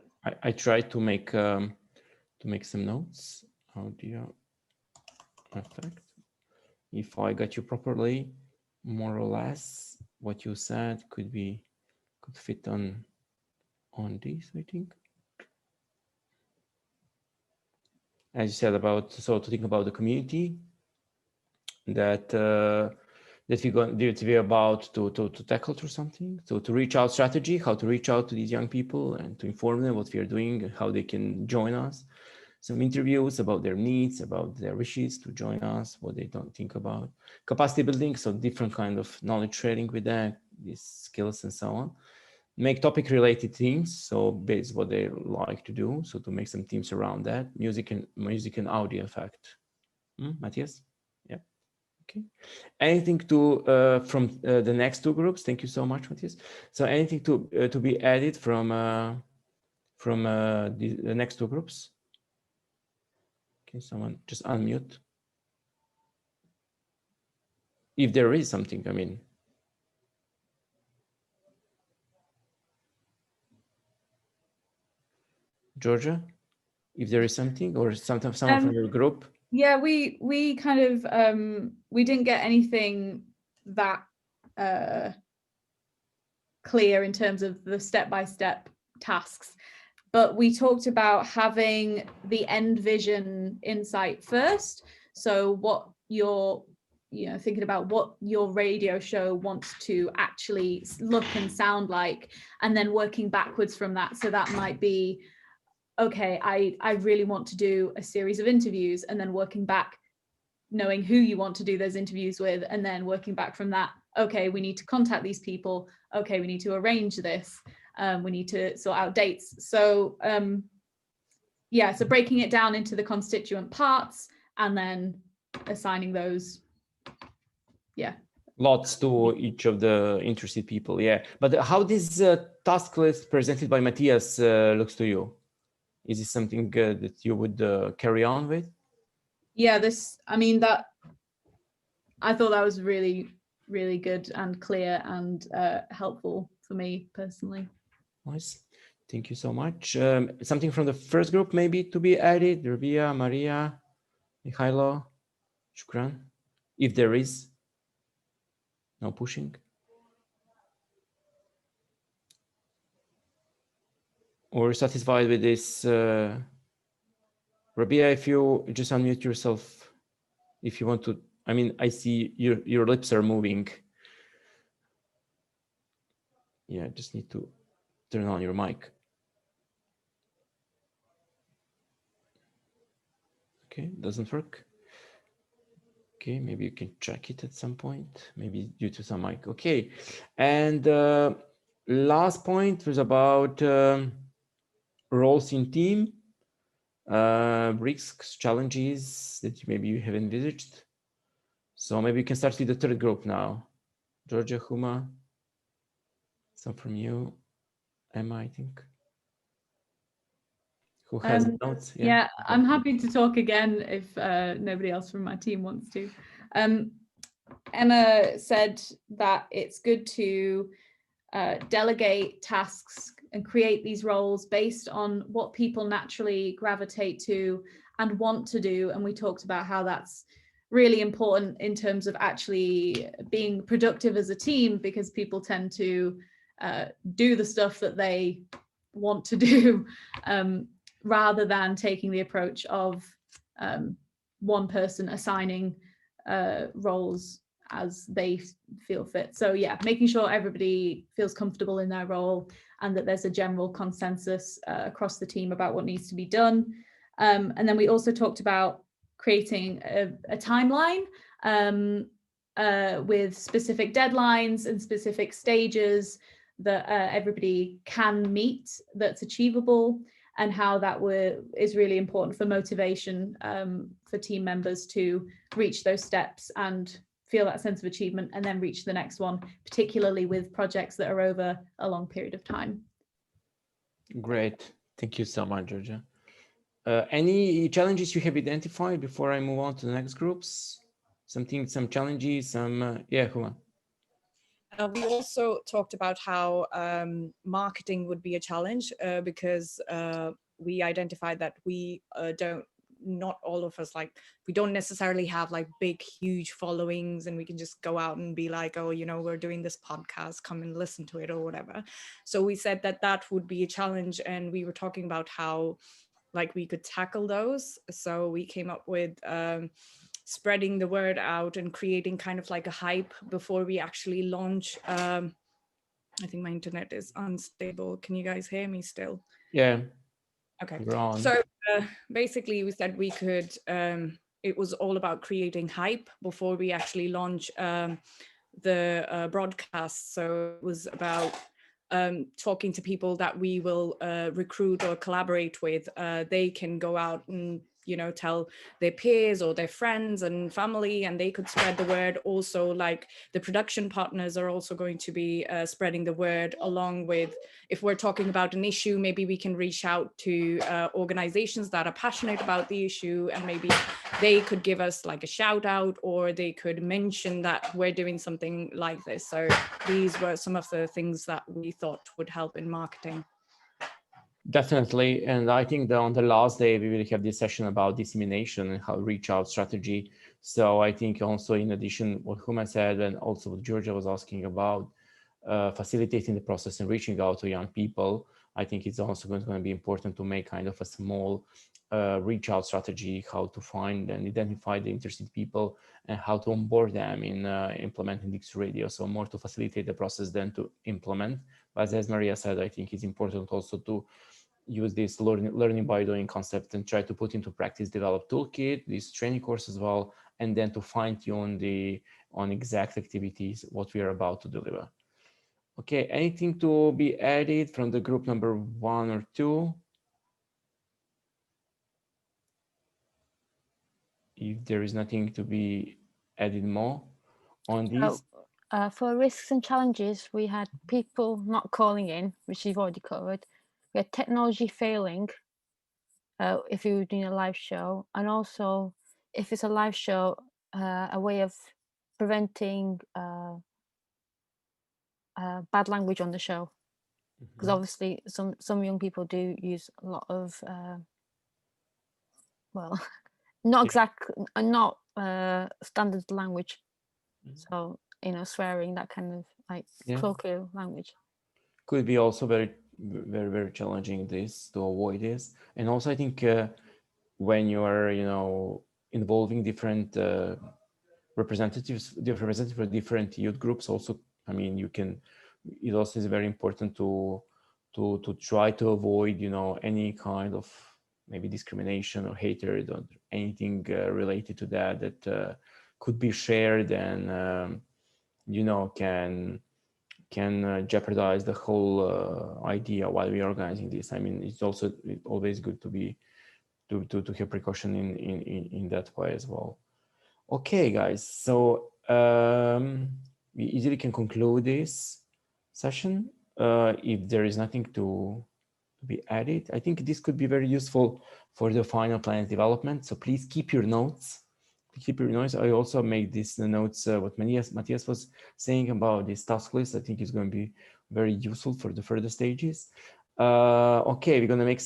I tried to make some notes. Audio effect. If I got you properly, more or less, what you said could fit on this, I think. As you said to think about the community that we're about to tackle or something. So to reach out strategy, how to reach out to these young people and to inform them what we are doing and how they can join us. Some interviews about their needs, about their wishes to join us, what they don't think about. Capacity building, so different kind of knowledge sharing with them, these skills and so on. Make topic related themes, so based what they like to do, so to make some themes around that. Music and audio effect. Matthias? Yeah. Okay. Anything to from the next two groups? Thank you so much, Matthias. So anything to be added from the next two groups? Can someone just unmute? If there is something, I mean. Georgia, if there is something, or someone from your group? Yeah, we kind of we didn't get anything that clear in terms of the step-by-step tasks, but we talked about having the end vision insight first. So what you're thinking about what your radio show wants to actually look and sound like, and then working backwards from that. So that might be, okay, I really want to do a series of interviews, and then working back, knowing who you want to do those interviews with, and then working back from that, okay, we need to contact these people, okay, we need to arrange this, we need to sort out dates. So yeah, so breaking it down into the constituent parts and then assigning those, yeah. Lots to each of the interested people, yeah. But how this task list presented by Matthias looks to you? Is this something that you would carry on with? Yeah, I mean, I thought that was really, really good and clear and helpful for me personally. Nice. Thank you so much. Something from the first group maybe to be added? Rabia, Maria, Mikhailo, Shukran, if there is. No pushing. Or satisfied with this? Rabia, if you just unmute yourself, if you want to. I mean, I see your lips are moving. Yeah, just need to turn on your mic. Okay, doesn't work. Okay, maybe you can check it at some point, maybe due to some mic. Okay, and last point was about roles in team, risks, challenges that maybe you have envisaged. So maybe you can start with the third group now. Georgia, Huma, some from you, Emma, I think. Who has notes? Yeah, I'm happy to talk again if nobody else from my team wants to. Emma said that it's good to delegate tasks and create these roles based on what people naturally gravitate to and want to do. And we talked about how that's really important in terms of actually being productive as a team, because people tend to do the stuff that they want to do rather than taking the approach of one person assigning roles as they feel fit. So yeah, making sure everybody feels comfortable in their role and that there's a general consensus across the team about what needs to be done. And then we also talked about creating a timeline with specific deadlines and specific stages that everybody can meet, that's achievable, and how that is really important for motivation for team members to reach those steps and feel that sense of achievement and then reach the next one, particularly with projects that are over a long period of time. Great. Thank you so much, Georgia. Any challenges you have identified before I move on to the next groups? Some challenges, yeah, Huma. We also talked about how marketing would be a challenge because we identified that we not all of us, like, we don't necessarily have like big, huge followings and we can just go out and be like, oh, you know, we're doing this podcast, come and listen to it or whatever. So we said that that would be a challenge, and we were talking about how like we could tackle those. So we came up with spreading the word out and creating kind of like a hype before we actually launch. I think my internet is unstable. Can you guys hear me still? Yeah. Okay. So basically we said we could, it was all about creating hype before we actually launch the broadcast. So it was about talking to people that we will recruit or collaborate with. They can go out and, you know, tell their peers or their friends and family, and they could spread the word. Also, like, the production partners are also going to be spreading the word, along with, if we're talking about an issue, maybe we can reach out to organizations that are passionate about the issue, and maybe they could give us like a shout out, or they could mention that we're doing something like this. So these were some of the things that we thought would help in marketing. Definitely. And I think that on the last day, we will have this session about dissemination and how reach out strategy. So I think also, in addition, what Huma said, and also what Georgia was asking about, facilitating the process and reaching out to young people, I think it's also going to be important to make kind of a small reach out strategy, how to find and identify the interested people and how to onboard them in implementing Dix Radio. So more to facilitate the process than to implement. But as Maria said, I think it's important also to use this learning by doing concept and try to put into practice, develop toolkit, this training course as well, and then to fine tune on exact activities, what we are about to deliver. Okay, anything to be added from the group number 1 or 2? If there is nothing to be added more on this. For risks and challenges, we had people not calling in, which you've already covered. We had technology failing if you were doing a live show, and also if it's a live show, a way of preventing bad language on the show, because obviously some young people do use a lot of well, not standard language. So swearing, that kind of like colloquial language. Could be also very challenging this to avoid this. And also I think when you are involving different representatives for different youth groups, also I mean it also is very important to try to avoid any kind of maybe discrimination or hatred or anything related to that could be shared and can jeopardize the whole idea while we're organizing this. I mean, it's also always good to have precaution in that way as well. Okay, guys, so we easily can conclude this session if there is nothing to be added. I think this could be very useful for the final plan development. So please keep your notes. I also made the notes what Matthias was saying about this task list. I think it's going to be very useful for the further stages. Okay, we're going to make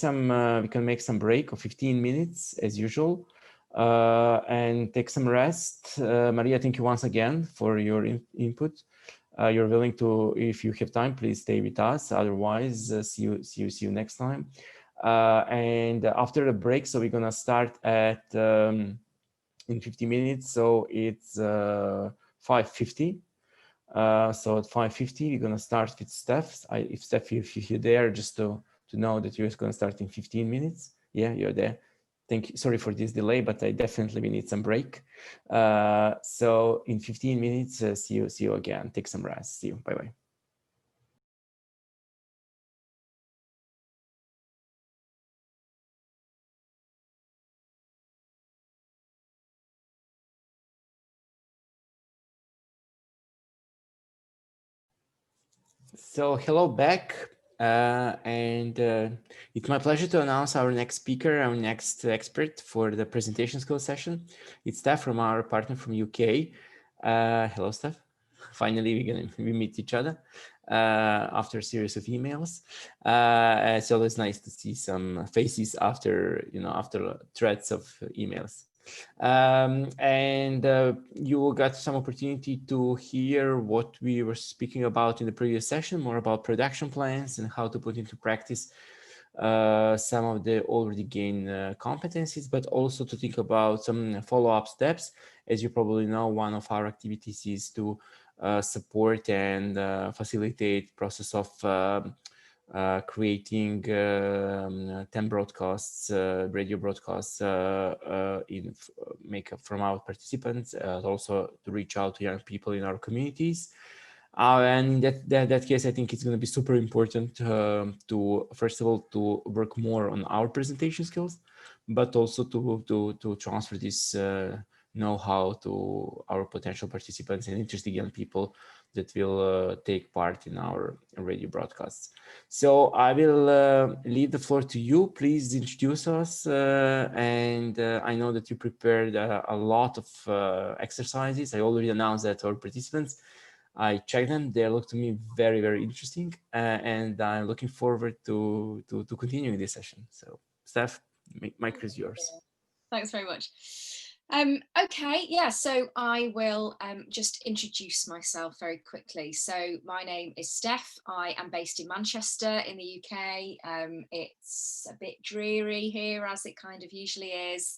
we can make some break of 15 minutes as usual and take some rest. Maria, thank you once again for your input. You're willing to, if you have time, please stay with us. Otherwise, see you next time. And after the break, so we're going to start at in 50 minutes, so it's 5:50. So at 5:50, we're gonna start with Steph. If Steph, if you're there, just to know that you're gonna start in 15 minutes. Yeah, you're there. Thank you. Sorry for this delay, but we need some break. So in 15 minutes, see you again. Take some rest. See you. Bye bye. So hello back, and it's my pleasure to announce our next speaker, our next expert for the presentation skills session. It's Steph from our partner from UK. Hello, Steph. Finally, we meet each other after a series of emails. It's always nice to see some faces after threads of emails. And you got some opportunity to hear what we were speaking about in the previous session, more about production plans and how to put into practice some of the already gained competencies, but also to think about some follow-up steps. As you probably know, one of our activities is to support and facilitate process of creating 10 broadcasts, radio broadcasts from our participants, also to reach out to young people in our communities. And in that case, I think it's going to be super important to, first of all, to work more on our presentation skills, but also to transfer this know-how to our potential participants and interested young people that will take part in our radio broadcasts. So I will leave the floor to you. Please introduce us. And I know that you prepared a lot of exercises. I already announced that to our participants. I checked them. They look to me very, very interesting. And I'm looking forward to continuing this session. So Steph, mic is yours. Thanks very much. Okay, yeah, so I will just introduce myself very quickly. So my name is Steph. I am based in Manchester in the UK. It's a bit dreary here, as it kind of usually is.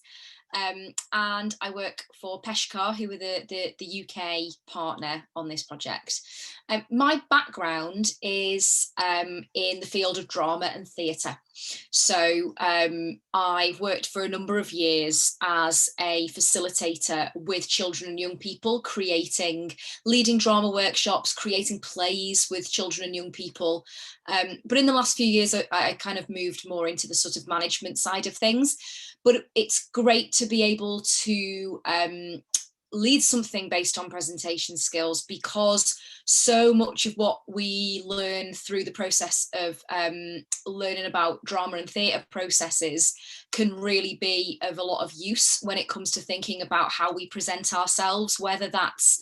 And I work for Peshkar, who are the UK partner on this project. My background is in the field of drama and theatre. So I've worked for a number of years as a facilitator with children and young people, leading drama workshops, creating plays with children and young people. But in the last few years, I kind of moved more into the sort of management side of things. But it's great to be able to lead something based on presentation skills, because so much of what we learn through the process of learning about drama and theatre processes can really be of a lot of use when it comes to thinking about how we present ourselves, whether that's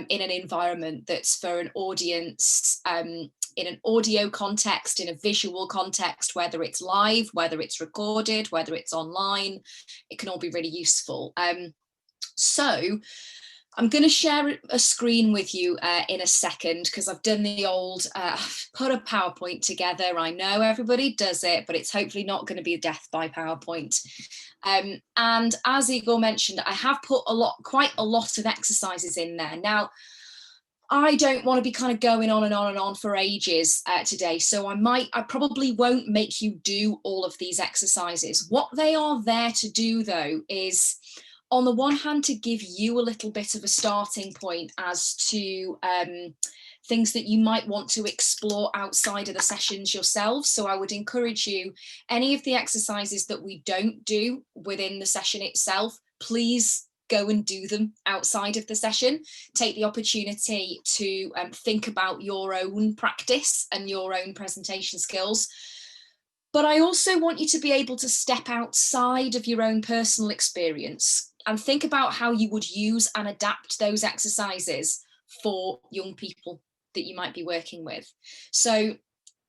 in an environment that's for an audience, in an audio context, in a visual context, whether it's live, whether it's recorded, whether it's online. It can all be really useful. So I'm going to share a screen with you in a second, because I've done the old put a PowerPoint together. I know everybody does it, but it's hopefully not going to be a death by PowerPoint. And as Igor mentioned, I have put quite a lot of exercises in there. Now, I don't want to be kind of going on and on and on for ages today, so I probably won't make you do all of these exercises. What they are there to do, though, is on the one hand to give you a little bit of a starting point as to things that you might want to explore outside of the sessions yourselves. So I would encourage you, any of the exercises that we don't do within the session itself, please go and do them outside of the session. Take the opportunity to think about your own practice and your own presentation skills. But I also want you to be able to step outside of your own personal experience and think about how you would use and adapt those exercises for young people that you might be working with. So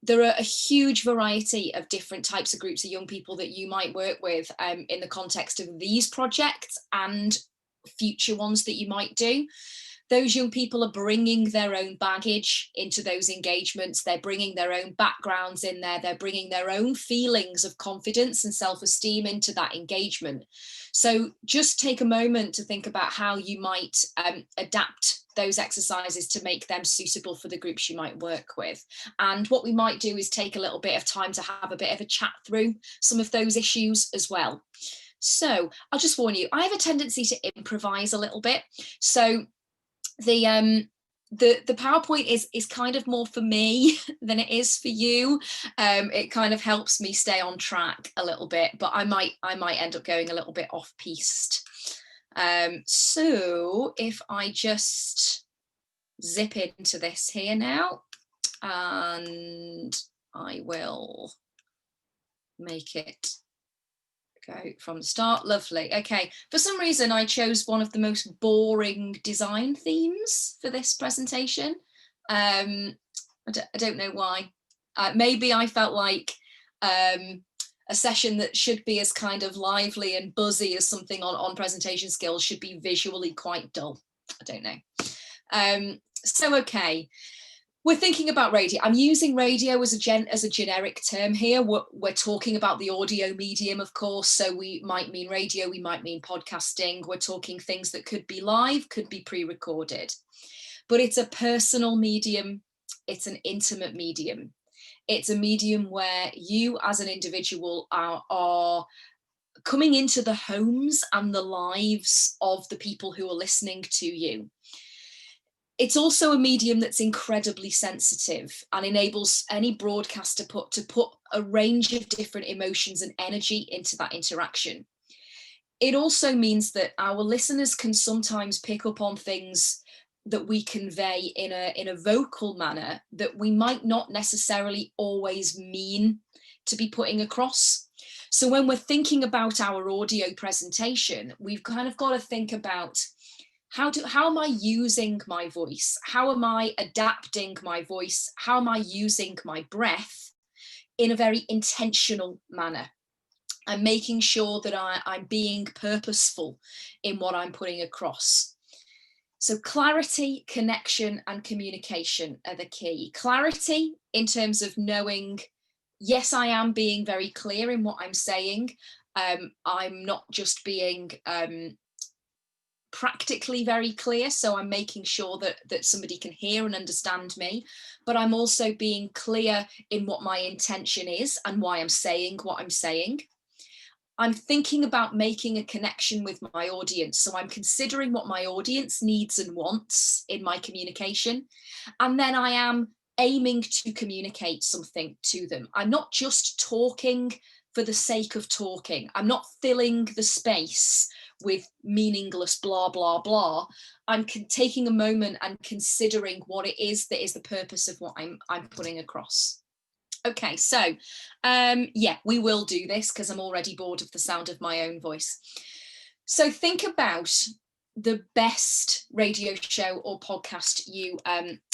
there are a huge variety of different types of groups of young people that you might work with in the context of these projects and future ones that you might do. Those young people are bringing their own baggage into those engagements. They're bringing their own backgrounds in there. They're bringing their own feelings of confidence and self-esteem into that engagement. So just take a moment to think about how you might adapt those exercises to make them suitable for the groups you might work with. And what we might do is take a little bit of time to have a bit of a chat through some of those issues as well. So I'll just warn you, I have a tendency to improvise a little bit. So the PowerPoint is kind of more for me than it is for you. It kind of helps me stay on track a little bit, but I might end up going a little bit off-piste. So if I just zip into this here now, and I will make it go from the start. Lovely. Okay, for some reason I chose one of the most boring design themes for this presentation. I don't know why. Maybe I felt like a session that should be as kind of lively and buzzy as something on presentation skills should be visually quite dull. I don't know. So okay, we're thinking about radio. I'm using radio as a generic term here. We're talking about the audio medium, of course, so we might mean radio, we might mean podcasting. We're talking things that could be live, could be pre-recorded, but it's a personal medium. It's an intimate medium. It's a medium where you as an individual are coming into the homes and the lives of the people who are listening to you. It's also a medium that's incredibly sensitive and enables any broadcaster to put a range of different emotions and energy into that interaction. It also means that our listeners can sometimes pick up on things that we convey in a vocal manner that we might not necessarily always mean to be putting across. So when we're thinking about our audio presentation, we've kind of got to think about how am I using my voice? How am I adapting my voice? How am I using my breath in a very intentional manner? I'm making sure that I'm being purposeful in what I'm putting across. So clarity, connection, and communication are the key. Clarity in terms of knowing, yes, I am being very clear in what I'm saying. I'm not just being practically very clear, so I'm making sure that somebody can hear and understand me, but I'm also being clear in what my intention is and why I'm saying what I'm saying. I'm thinking about making a connection with my audience, so I'm considering what my audience needs and wants in my communication, and then I am aiming to communicate something to them. I'm not just talking for the sake of talking. I'm not filling the space with meaningless blah, blah, blah. I'm taking a moment and considering what it is that is the purpose of what I'm putting across. Okay, so yeah, we will do this because I'm already bored of the sound of my own voice. So think about the best radio show or podcast you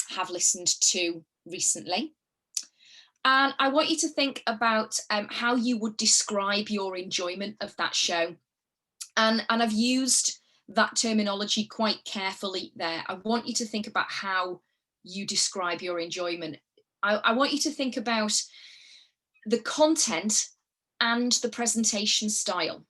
have listened to recently. And I want you to think about how you would describe your enjoyment of that show. And I've used that terminology quite carefully there. I want you to think about how you describe your enjoyment. I want you to think about the content and the presentation style.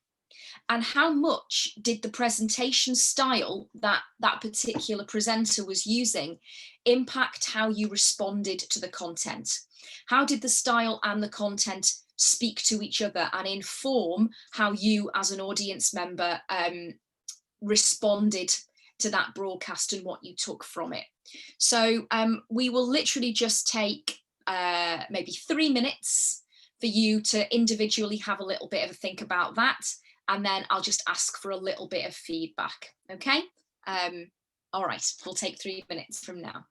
And how much did the presentation style that that particular presenter was using impact how you responded to the content? How did the style and the content speak to each other and inform how you as an audience member responded to that broadcast and what you took from it? So we will literally just take maybe 3 minutes for you to individually have a little bit of a think about that. And then I'll just ask for a little bit of feedback, okay? All right, we'll take 3 minutes from now.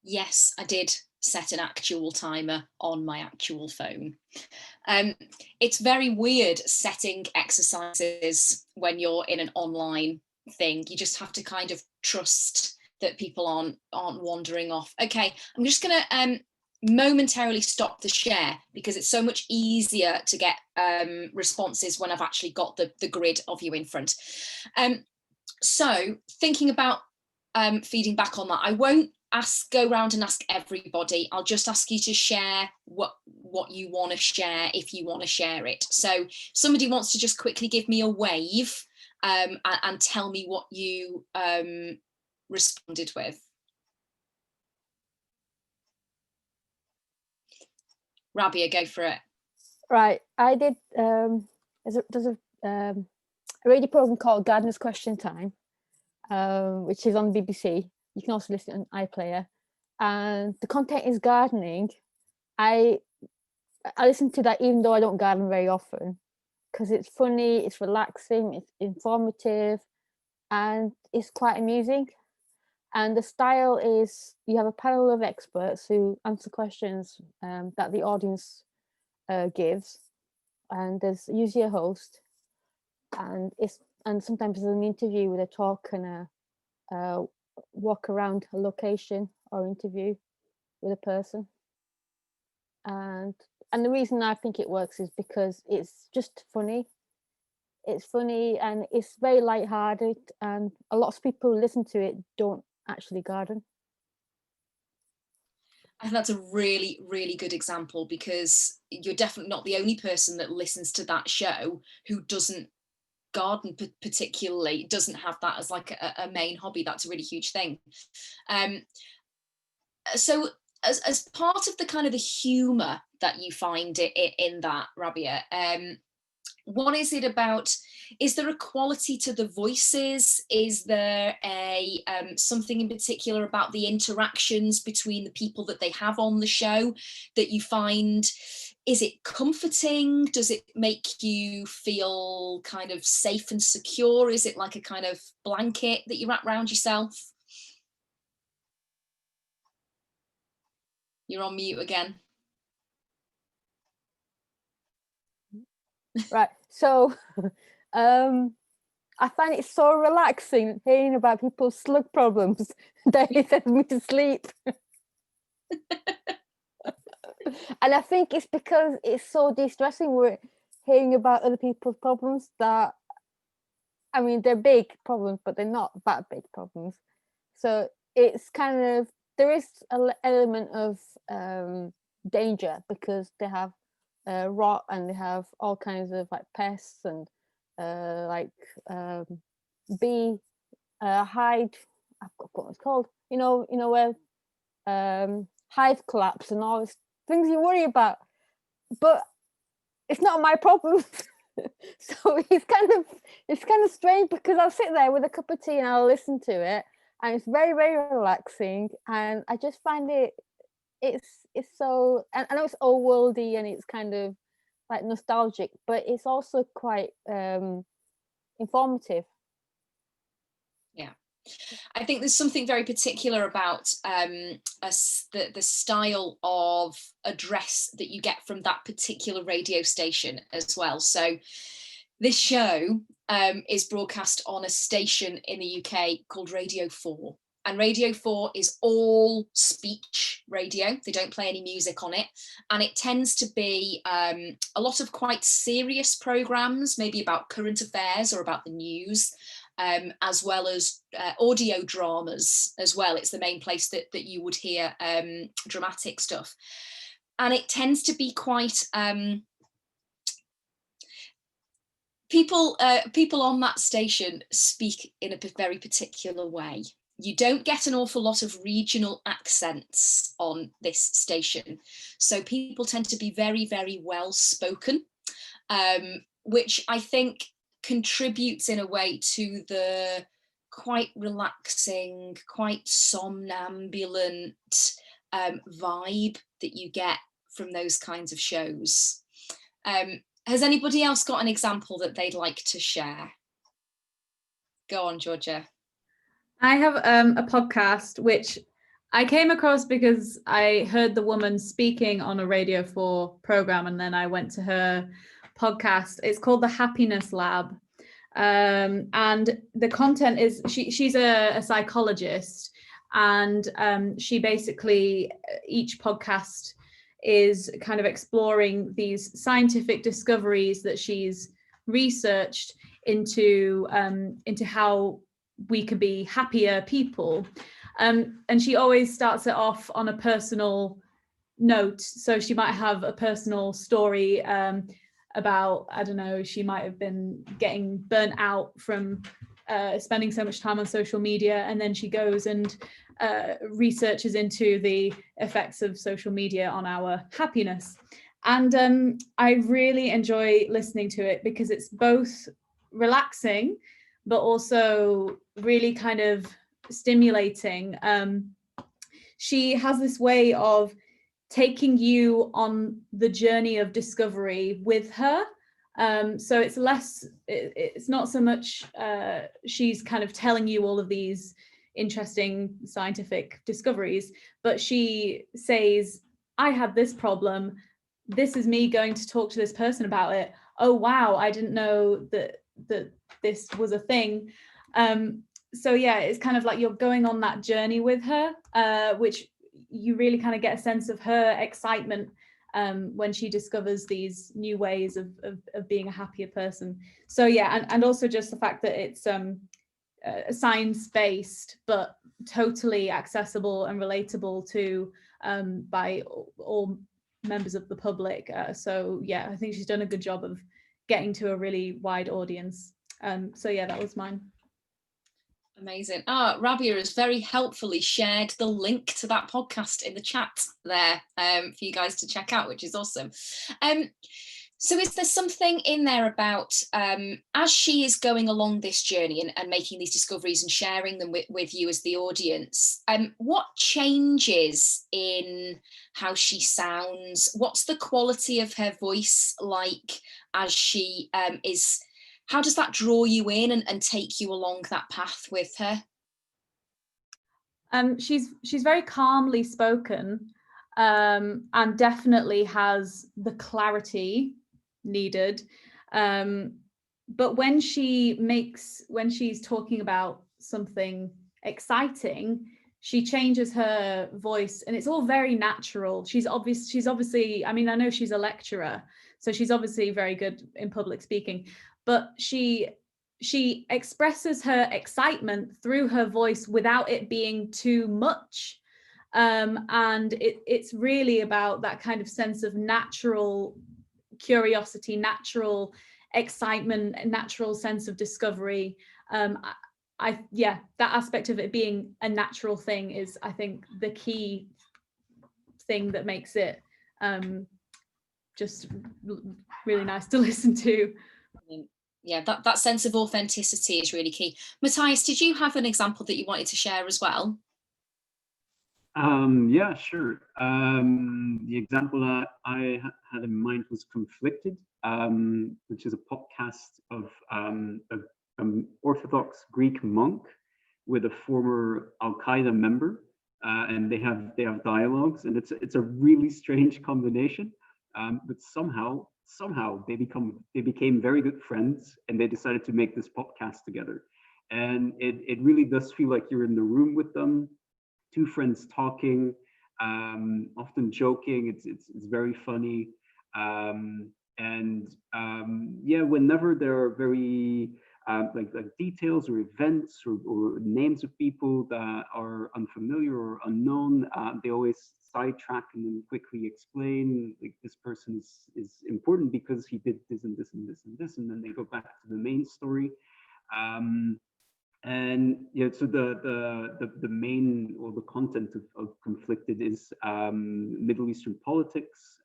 Yes, I did set an actual timer on my actual phone. It's very weird setting exercises when you're in an online thing. You just have to kind of trust that people aren't wandering off. Okay, I'm just going to momentarily stop the share because it's so much easier to get responses when I've actually got the grid of you in front. So thinking about feeding back on that, I won't go around and ask everybody. I'll just ask you to share what you want to share if you want to share it. So somebody wants to just quickly give me a wave and tell me what you responded with. Rabia, go for it. Right, I did. There's a radio program called Gardener's Question Time, which is on BBC. You can also listen on iPlayer, and the content is gardening. I listen to that even though I don't garden very often, because it's funny, it's relaxing, it's informative, and it's quite amusing. And the style is, you have a panel of experts who answer questions that the audience gives, and there's usually a host, and sometimes there's an interview with a talk and a walk around a location or interview with a person. And the reason I think it works is because it's just funny. It's funny and it's very light-hearted, and a lot of people who listen to it don't actually garden. I think that's a really, really good example, because you're definitely not the only person that listens to that show who doesn't garden particularly, doesn't have that as like a main hobby. That's a really huge thing. So as part of the kind of the humour that you find in that, Rabia, what is it about? Is there a quality to the voices? Is there a something in particular about the interactions between the people that they have on the show that you find? Is it comforting? Does it make you feel kind of safe and secure? Is it like a kind of blanket that you wrap around yourself? You're on mute again. Right, so I find it so relaxing hearing about people's slug problems that it sends me to sleep. And I think it's because it's so de-stressing. We're hearing about other people's problems that, I mean, they're big problems, but they're not that big problems. So it's kind of, there is an element of danger, because they have rot and they have all kinds of like pests and bee hide, I forgot what it's called, you know where hive collapse and all these things you worry about, but it's not my problem. So it's kind of strange, because I'll sit there with a cup of tea and I'll listen to it, and it's very, very relaxing, and I just find it's so, and I know it's old worldy and it's kind of like nostalgic, but it's also quite informative. Yeah, I think there's something very particular about the style of address that you get from that particular radio station as well. So this show is broadcast on a station in the UK called Radio 4. And Radio 4 is all speech radio. They don't play any music on it. And it tends to be a lot of quite serious programmes, maybe about current affairs or about the news, as well as audio dramas as well. It's the main place that you would hear dramatic stuff. And it tends to be quite... people on that station speak in a very particular way. You don't get an awful lot of regional accents on this station. So people tend to be very, very well spoken, which I think contributes in a way to the quite relaxing, quite somnambulant vibe that you get from those kinds of shows. Has anybody else got an example that they'd like to share? Go on, Georgia. I have a podcast which I came across because I heard the woman speaking on a Radio 4 program, and then I went to her podcast. It's called The Happiness Lab. And the content is, she's a psychologist, and she basically, each podcast is kind of exploring these scientific discoveries that she's researched into how we could be happier people. And she always starts it off on a personal note. So she might have a personal story about, I don't know, she might have been getting burnt out from spending so much time on social media, and then she goes and researches into the effects of social media on our happiness. And I really enjoy listening to it because it's both relaxing, but also really kind of stimulating. She has this way of taking you on the journey of discovery with her. So it's not so much she's kind of telling you all of these interesting scientific discoveries, but she says, I had this problem. This is me going to talk to this person about it. Oh, wow, I didn't know that this was a thing. So yeah, it's kind of like you're going on that journey with her, which you really kind of get a sense of her excitement when she discovers these new ways of being a happier person. So yeah, and also just the fact that it's science-based, but totally accessible and relatable to by all members of the public. So yeah, I think she's done a good job of getting to a really wide audience. So yeah, that was mine. Amazing. Rabia has very helpfully shared the link to that podcast in the chat there for you guys to check out, which is awesome. So is there something in there about, as she is going along this journey and making these discoveries and sharing them with you as the audience, what changes in how she sounds? What's the quality of her voice like as she is? How does that draw you in and take you along that path with her? She's very calmly spoken, and definitely has the clarity needed. But when she's talking about something exciting, she changes her voice, and it's all very natural. She's obviously, I mean, I know she's a lecturer, so she's obviously very good in public speaking, but she expresses her excitement through her voice without it being too much. And it's really about that kind of sense of natural curiosity, natural excitement, natural sense of discovery. Yeah, that aspect of it being a natural thing is, I think, the key thing that makes it just really nice to listen to. Yeah, that sense of authenticity is really key. Matthias, did you have an example that you wanted to share as well? Yeah, sure. The example that I had in mind was Conflicted, which is a podcast of an Orthodox Greek monk with a former Al-Qaeda member, and they have dialogues, and it's a really strange combination. But somehow they became very good friends, and they decided to make this podcast together. And it really does feel like you're in the room with them, two friends talking, often joking. It's very funny. Yeah, whenever there are very like details or events or names of people that are unfamiliar or unknown, they always sidetrack and then quickly explain, like, this person is important because he did this and this and this and this, and then they go back to the main story. And yeah, so the main, or the content of Conflicted is Middle Eastern politics,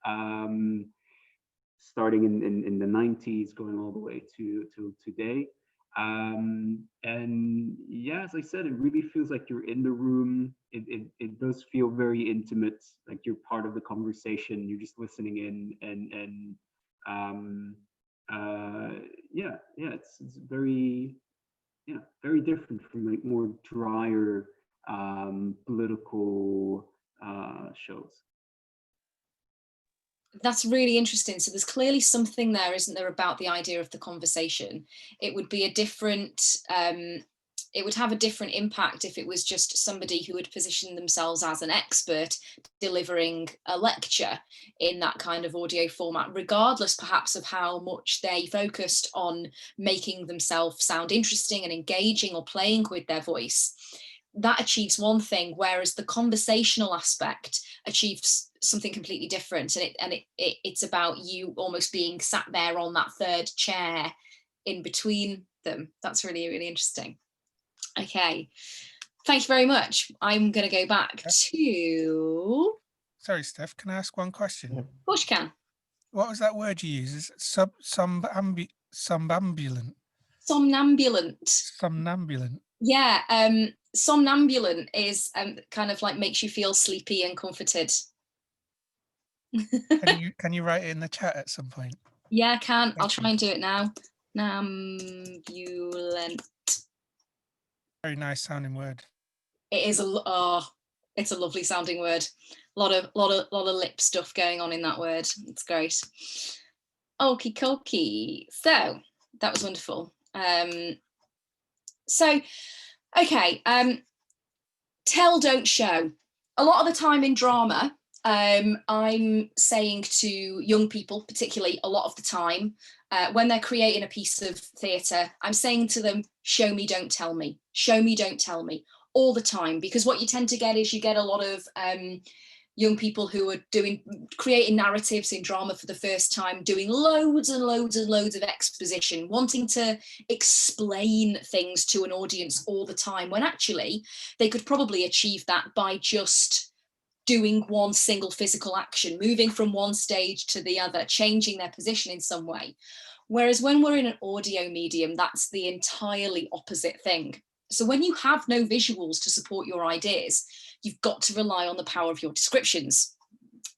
starting in the 90s, going all the way to today. And yeah, as I said, it really feels like you're in the room. It does feel very intimate, like you're part of the conversation. You're just listening in, and yeah, it's very, yeah, very different from like more drier political shows. That's really interesting. So there's clearly something there, isn't there, about the idea of the conversation? It would be a different, it would have a different impact if it was just somebody who had positioned themselves as an expert delivering a lecture in that kind of audio format, regardless perhaps of how much they focused on making themselves sound interesting and engaging or playing with their voice. That achieves one thing, whereas the conversational aspect achieves something completely different, and it's about you almost being sat there on that third chair in between them. That's really, really interesting. Okay, thank you very much. I'm going to go back to... Sorry, Steph, can I ask one question? Of course you can. What was that word you used? Is it somnambulant? Somnambulant. Somnambulant. Yeah, somnambulant is kind of like makes you feel sleepy and comforted. Can you write it in the chat at some point? Yeah, I can. I'll Thank try you. and do it now. Nambulant. Very nice sounding word. It is it's a lovely sounding word. A lot of lip stuff going on in that word. It's great. Okie dokie. So that was wonderful. So okay, tell, don't show. A lot of the time in drama, I'm saying to young people, particularly a lot of the time, when they're creating a piece of theatre, I'm saying to them, show me, don't tell me, show me, don't tell me, all the time. Because what you tend to get is you get a lot of young people who are creating narratives in drama for the first time, doing loads and loads and loads of exposition, wanting to explain things to an audience all the time, when actually they could probably achieve that by just doing one single physical action, moving from one stage to the other, changing their position in some way. Whereas when we're in an audio medium, that's the entirely opposite thing. So when you have no visuals to support your ideas, you've got to rely on the power of your descriptions.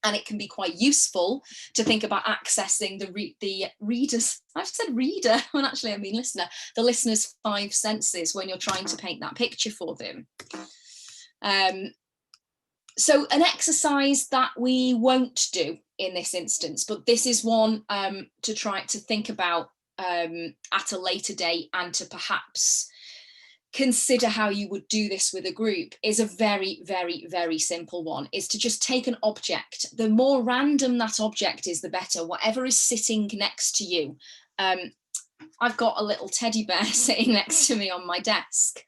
And it can be quite useful to think about accessing the reader's, I've said reader, when actually I mean listener, the listener's 5 senses when you're trying to paint that picture for them. So an exercise that we won't do in this instance, but this is one to try to think about at a later date, and to perhaps consider how you would do this with a group, is a very, very, very simple one, is to just take an object. The more random that object is, the better, whatever is sitting next to you. I've got a little teddy bear sitting next to me on my desk.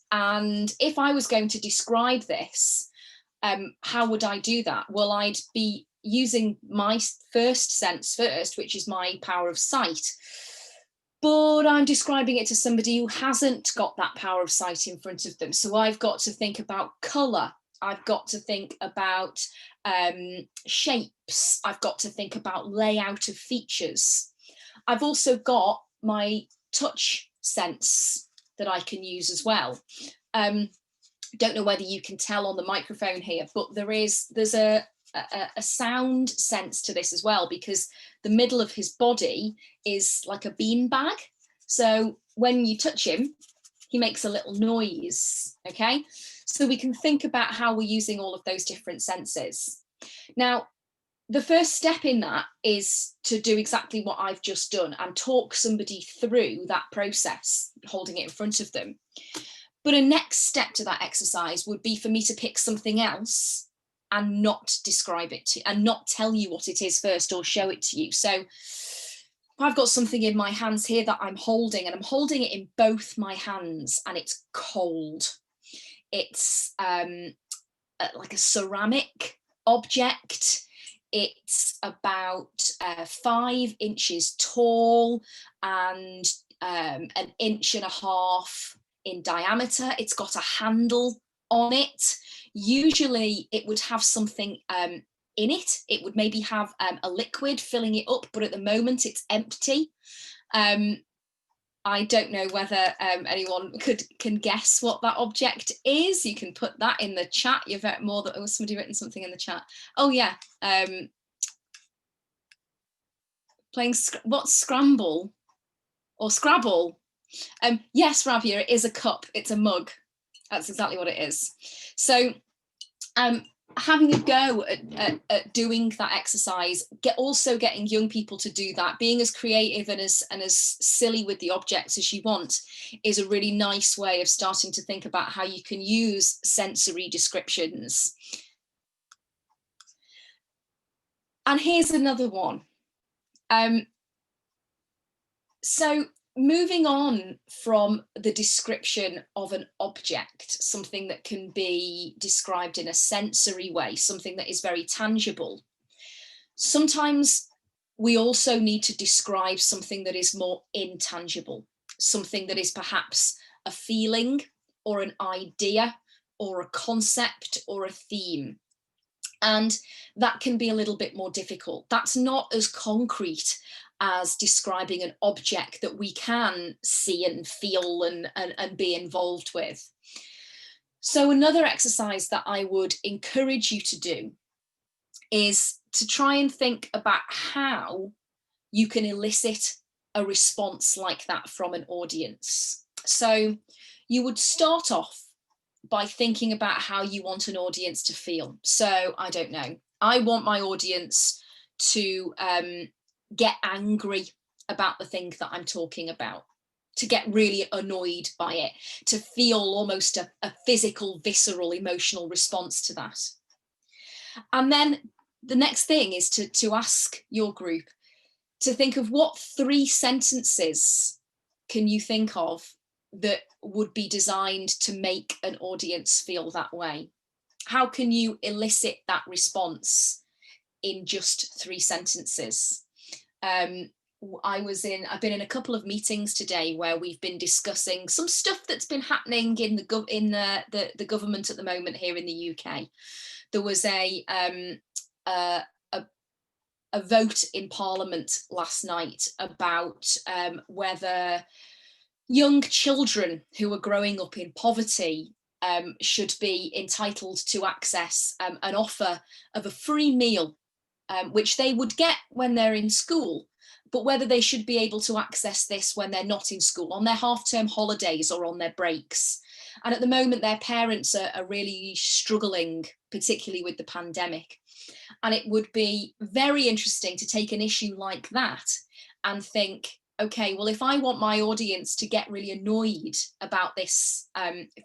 And if I was going to describe this, how would I do that? Well, I'd be using my first sense first, which is my power of sight. But I'm describing it to somebody who hasn't got that power of sight in front of them. So I've got to think about colour. I've got to think about shapes. I've got to think about layout of features. I've also got my touch sense that I can use as well. Don't know whether you can tell on the microphone here, but there's a sound sense to this as well, because the middle of his body is like a bean bag. So when you touch him, he makes a little noise, okay? So we can think about how we're using all of those different senses. Now, the first step in that is to do exactly what I've just done and talk somebody through that process, holding it in front of them. But a next step to that exercise would be for me to pick something else and not describe it to, and not tell you what it is first or show it to you. So I've got something in my hands here that I'm holding, and I'm holding it in both my hands, and it's cold. It's like a ceramic object. It's about 5 inches tall and an 1.5 inches in diameter. It's got a handle on it. Usually it would have something in it. It would maybe have a liquid filling it up, but at the moment it's empty. I don't know whether anyone can guess what that object is. You can put that in the chat. You've got more that somebody written something in the chat. Oh yeah, playing what's Scramble or Scrabble? Yes, Rabia, it is a cup. It's a mug. That's exactly what it is. So having a go at doing that exercise, also getting young people to do that, being as creative and as silly with the objects as you want, is a really nice way of starting to think about how you can use sensory descriptions. And here's another one. So moving on from the description of an object, something that can be described in a sensory way, something that is very tangible. Sometimes we also need to describe something that is more intangible, something that is perhaps a feeling or an idea or a concept or a theme. And that can be a little bit more difficult. That's not as concrete as describing an object that we can see and feel and be involved with. So another exercise that I would encourage you to do is to try and think about how you can elicit a response like that from an audience. So you would start off by thinking about how you want an audience to feel. So I don't know, I want my audience to get angry about the thing that I'm talking about, to get really annoyed by it, to feel almost a physical, visceral, emotional response to that. And then the next thing is to ask your group to think of what 3 sentences can you think of that would be designed to make an audience feel that way. How can you elicit that response in just 3 sentences? I've been in a couple of meetings today where we've been discussing some stuff that's been happening in the government at the moment here in the UK. There was a vote in Parliament last night about whether young children who are growing up in poverty should be entitled to access an offer of a free meal, which they would get when they're in school, but whether they should be able to access this when they're not in school, on their half-term holidays or on their breaks. And at the moment, their parents are really struggling, particularly with the pandemic. And it would be very interesting to take an issue like that and think, okay, well, if I want my audience to get really annoyed about this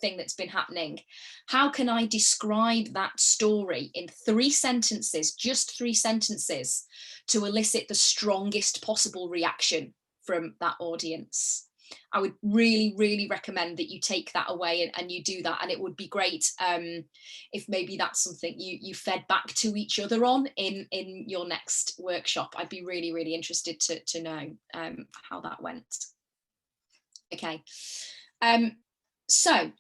thing that's been happening, how can I describe that story in 3 sentences, just 3 sentences, to elicit the strongest possible reaction from that audience? I would really, really recommend that you take that away and you do that. And it would be great if maybe that's something you fed back to each other on in your next workshop. I'd be really, really interested to know how that went. Okay. So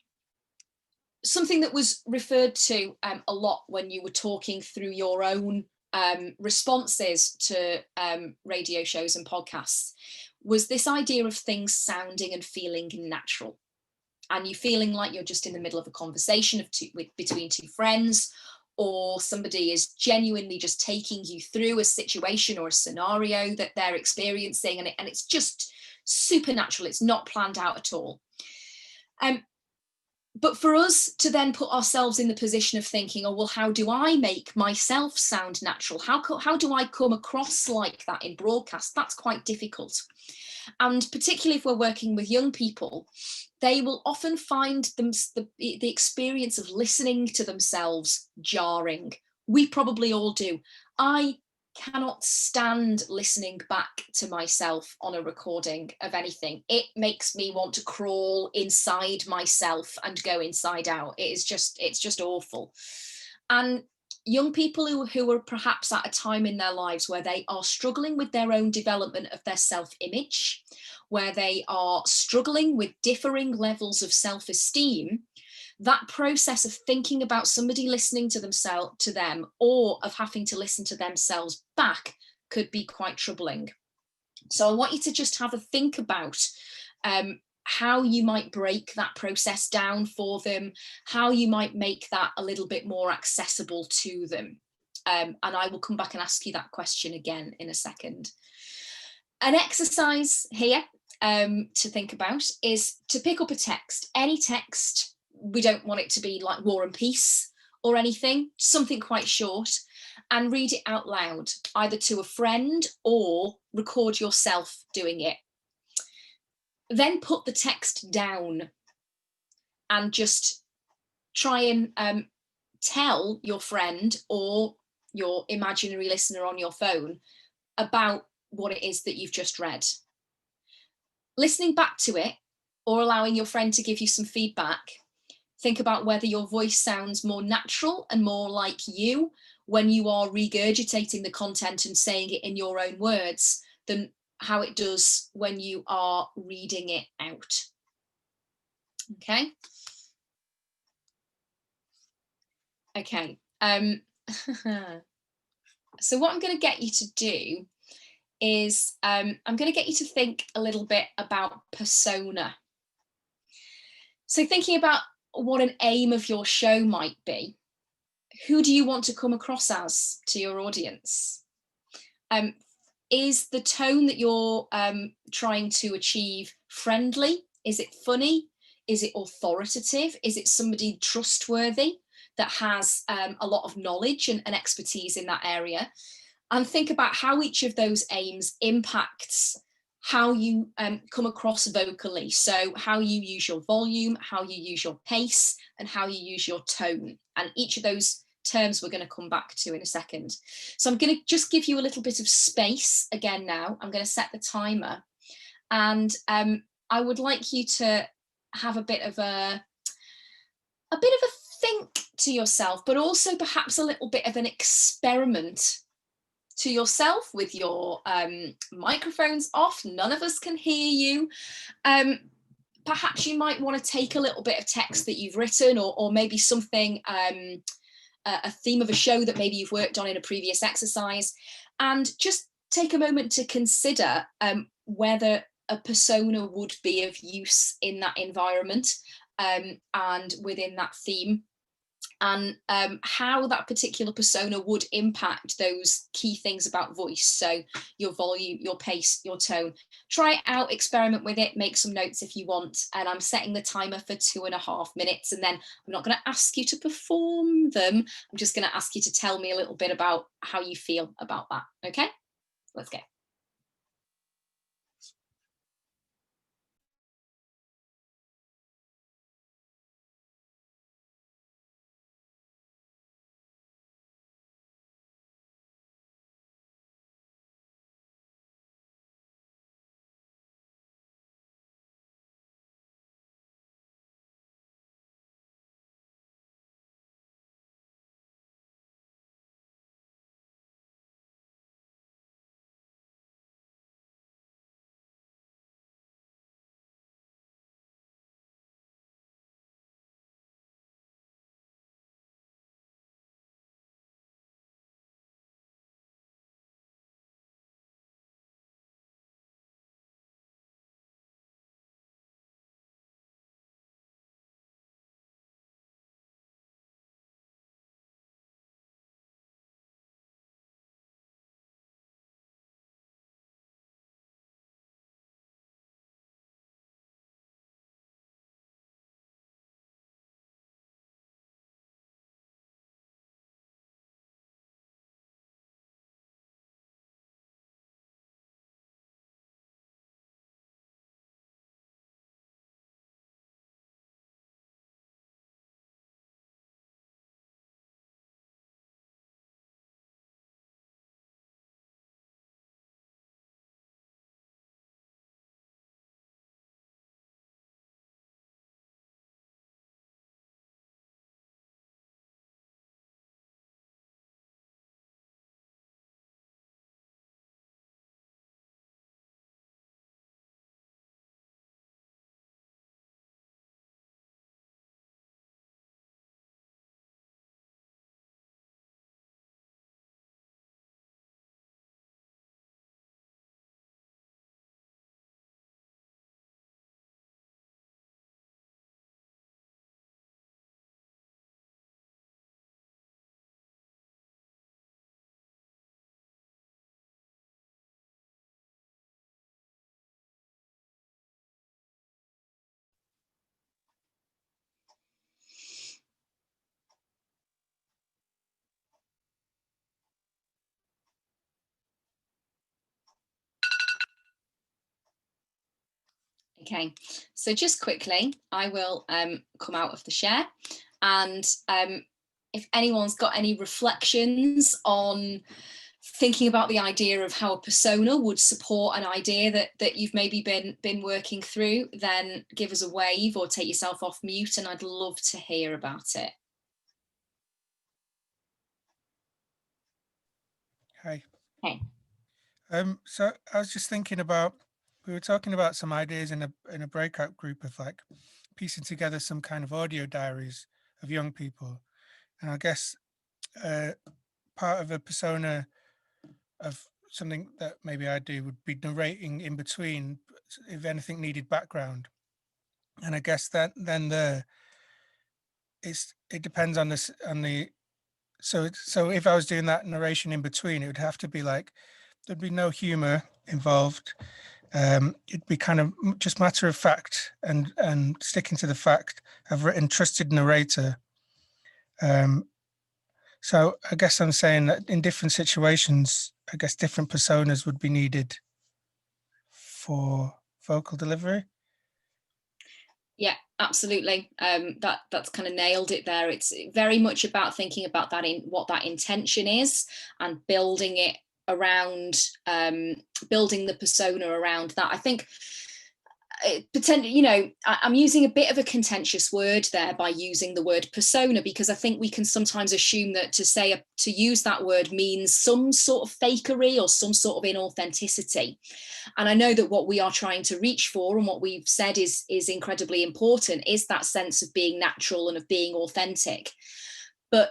something that was referred to a lot when you were talking through your own responses to radio shows and podcasts was this idea of things sounding and feeling natural, and you feeling like you're just in the middle of a conversation between 2 friends, or somebody is genuinely just taking you through a situation or a scenario that they're experiencing, and it's just supernatural. It's not planned out at all. But for us to then put ourselves in the position of thinking, oh, well, how do I make myself sound natural? How do I come across like that in broadcast? That's quite difficult. And particularly if we're working with young people, they will often find the experience of listening to themselves jarring. We probably all do. I cannot stand listening back to myself on a recording of anything. It makes me want to crawl inside myself and go inside out. It's just awful. And young people who are perhaps at a time in their lives where they are struggling with their own development of their self-image, where they are struggling with differing levels of self-esteem, that process of thinking about somebody listening to them, or of having to listen to themselves back, could be quite troubling. So I want you to just have a think about how you might break that process down for them, how you might make that a little bit more accessible to them. And I will come back and ask you that question again in a second. An exercise here to think about is to pick up a text, any text. We don't want it to be like War and Peace or anything, something quite short, and read it out loud, either to a friend or record yourself doing it. Then put the text down and just try and tell your friend or your imaginary listener on your phone about what it is that you've just read. Listening back to it or allowing your friend to give you some feedback, think about whether your voice sounds more natural and more like you when you are regurgitating the content and saying it in your own words than how it does when you are reading it out. Okay. Okay. So what I'm going to get you to do is I'm going to get you to think a little bit about persona. So thinking about what an aim of your show might be. Who do you want to come across as to your audience? Is the tone that you're trying to achieve friendly? Is it funny? Is it authoritative? Is it somebody trustworthy that has a lot of knowledge and expertise in that area? And think about how each of those aims impacts how you come across vocally. So how you use your volume, how you use your pace, and how you use your tone. And each of those terms we're going to come back to in a second. So I'm going to just give you a little bit of space again now. I'm going to set the timer. And I would like you to have a bit of a think to yourself, but also perhaps a little bit of an experiment to yourself with your microphones off. None of us can hear you. Perhaps you might want to take a little bit of text that you've written, or maybe something, a theme of a show that maybe you've worked on in a previous exercise, and just take a moment to consider whether a persona would be of use in that environment and within that theme, and how that particular persona would impact those key things about voice. So your volume, your pace, your tone. Try it out, experiment with it, make some notes if you want. And I'm setting the timer for 2.5 minutes. And then I'm not going to ask you to perform them. I'm just going to ask you to tell me a little bit about how you feel about that. Okay, let's go. Okay, so just quickly, I will come out of the share, and if anyone's got any reflections on thinking about the idea of how a persona would support an idea that you've maybe been working through, then give us a wave or take yourself off mute, and I'd love to hear about it. Hi. Hey. So I was just thinking about, we were talking about some ideas in a breakout group of like piecing together some kind of audio diaries of young people. And I guess part of a persona of something that maybe I do would be narrating in between if anything needed background. And I guess that then it depends on this, so if I was doing that narration in between, it would have to be like, there'd be no humor involved. It'd be kind of just matter of fact and sticking to the fact. I've written trusted narrator. So I guess I'm saying that in different situations, I guess different personas would be needed for vocal delivery. Yeah, absolutely. That's kind of nailed it there. It's very much about thinking about that, in what that intention is, and building it around, building the persona around that. I think I'm using a bit of a contentious word there by using the word persona, because I think we can sometimes assume that to use that word means some sort of fakery or some sort of inauthenticity. And I know that what we are trying to reach for, and what we've said is incredibly important, is that sense of being natural and of being authentic. But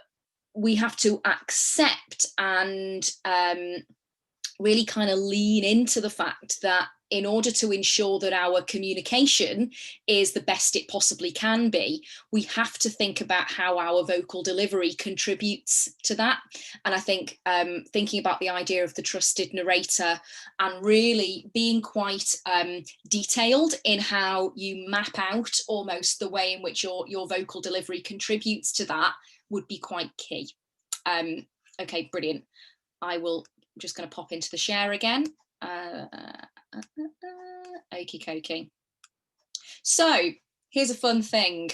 we have to accept and really kind of lean into the fact that in order to ensure that our communication is the best it possibly can be, we have to think about how our vocal delivery contributes to that. And I think thinking about the idea of the trusted narrator and really being quite detailed in how you map out almost the way in which your vocal delivery contributes to that would be quite key. Okay, brilliant. I'm just going to pop into the share again. Okie dokie. So here's a fun thing.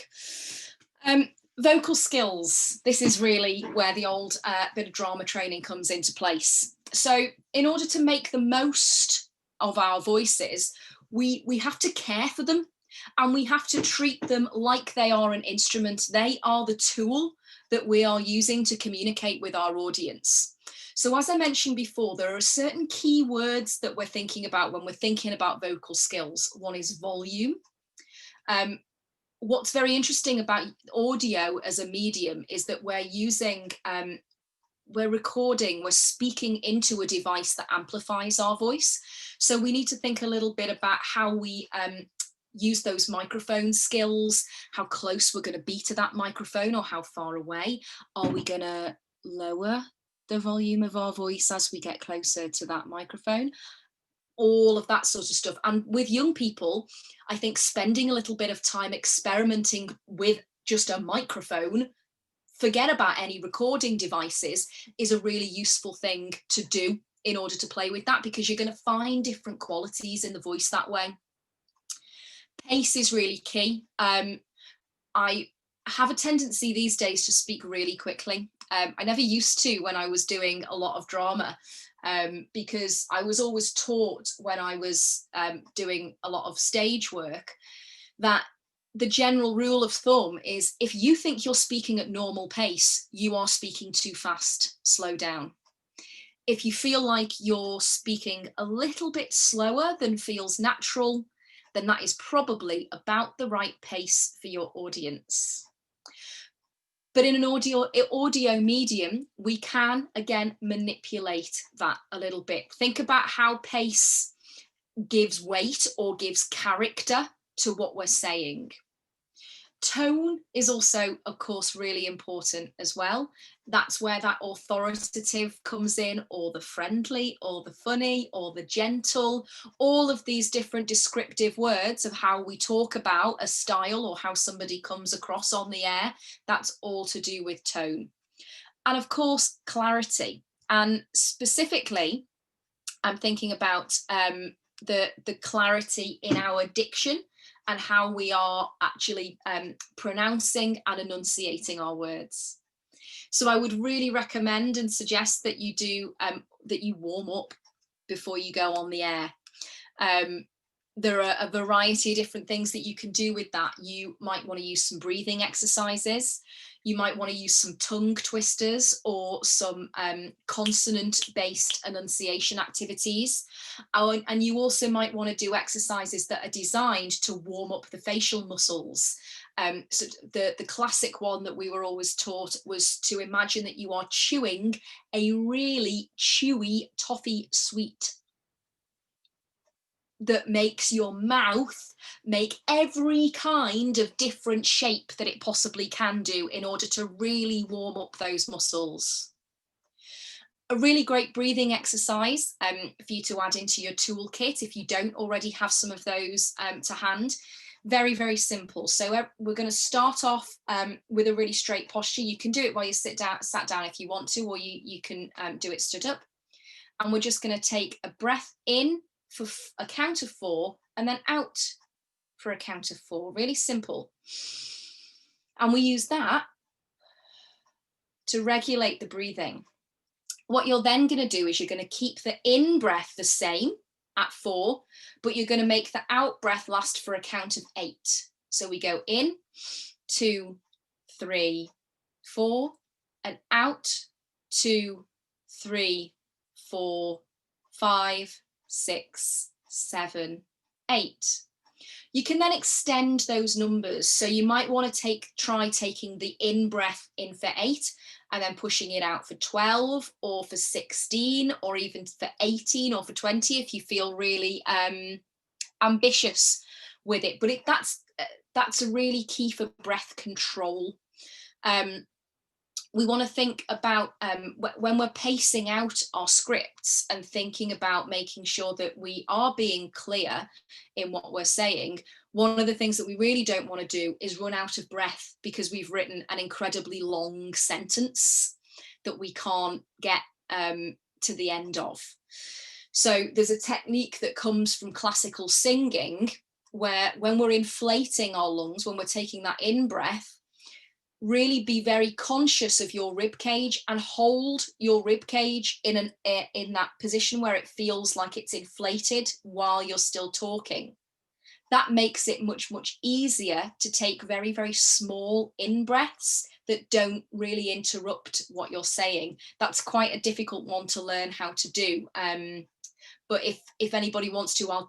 Vocal skills. This is really where the old bit of drama training comes into place. So in order to make the most of our voices, we have to care for them, and we have to treat them like they are an instrument. They are the tool that we are using to communicate with our audience. So as I mentioned before, there are certain key words that we're thinking about when we're thinking about vocal skills. One is volume. What's very interesting about audio as a medium is that we're using, we're recording, we're speaking into a device that amplifies our voice. So we need to think a little bit about how we use those microphone skills, how close we're going to be to that microphone or how far away. Are we going to lower the volume of our voice as we get closer to that microphone? All of that sort of stuff. And with young people, I think spending a little bit of time experimenting with just a microphone, forget about any recording devices, is a really useful thing to do in order to play with that, because you're going to find different qualities in the voice that way. Pace is really key. I have a tendency these days to speak really quickly. I never used to when I was doing a lot of drama, because I was always taught when I was doing a lot of stage work that the general rule of thumb is, if you think you're speaking at normal pace, you are speaking too fast. Slow down. If you feel like you're speaking a little bit slower than feels natural, then that is probably about the right pace for your audience. But in an audio medium, we can, again, manipulate that a little bit. Think about how pace gives weight or gives character to what we're saying. Tone is also, of course, really important as well. That's where that authoritative comes in, or the friendly, or the funny, or the gentle, all of these different descriptive words of how we talk about a style or how somebody comes across on the air. That's all to do with tone. And of course, clarity. And specifically, I'm thinking about the clarity in our diction and how we are actually pronouncing and enunciating our words. So I would really recommend and suggest that you do, that you warm up before you go on the air. There are a variety of different things that you can do with that. You might want to use some breathing exercises. You might want to use some tongue twisters or some consonant-based enunciation activities. And you also might want to do exercises that are designed to warm up the facial muscles So the classic one that we were always taught was to imagine that you are chewing a really chewy toffee sweet that makes your mouth make every kind of different shape that it possibly can do in order to really warm up those muscles. A really great breathing exercise for you to add into your toolkit if you don't already have some of those to hand. Very, very simple. So we're going to start off with a really straight posture. You can do it while you sat down if you want to, or you can do it stood up. And we're just going to take a breath in for a count of 4 and then out for a count of 4. Really simple. And we use that to regulate the breathing. What you're then going to do is you're going to keep the in breath the same at 4, but you're going to make the out breath last for a count of 8. So we go in, 2, 3, 4, and out, 2, 3, 4, 5, 6, 7, 8. You can then extend those numbers. So you might want to try taking the in breath in for 8 and then pushing it out for 12 or for 16 or even for 18 or for 20 if you feel really ambitious with it. But that's a really key for breath control. We want to think about when we're pacing out our scripts and thinking about making sure that we are being clear in what we're saying. One of the things that we really don't want to do is run out of breath because we've written an incredibly long sentence that we can't get to the end of. So there's a technique that comes from classical singing where when we're inflating our lungs, when we're taking that in breath, really be very conscious of your rib cage and hold your rib cage in that position where it feels like it's inflated while you're still talking. That makes it much, much easier to take very, very small in breaths that don't really interrupt what you're saying. That's quite a difficult one to learn how to do. But if anybody wants to, I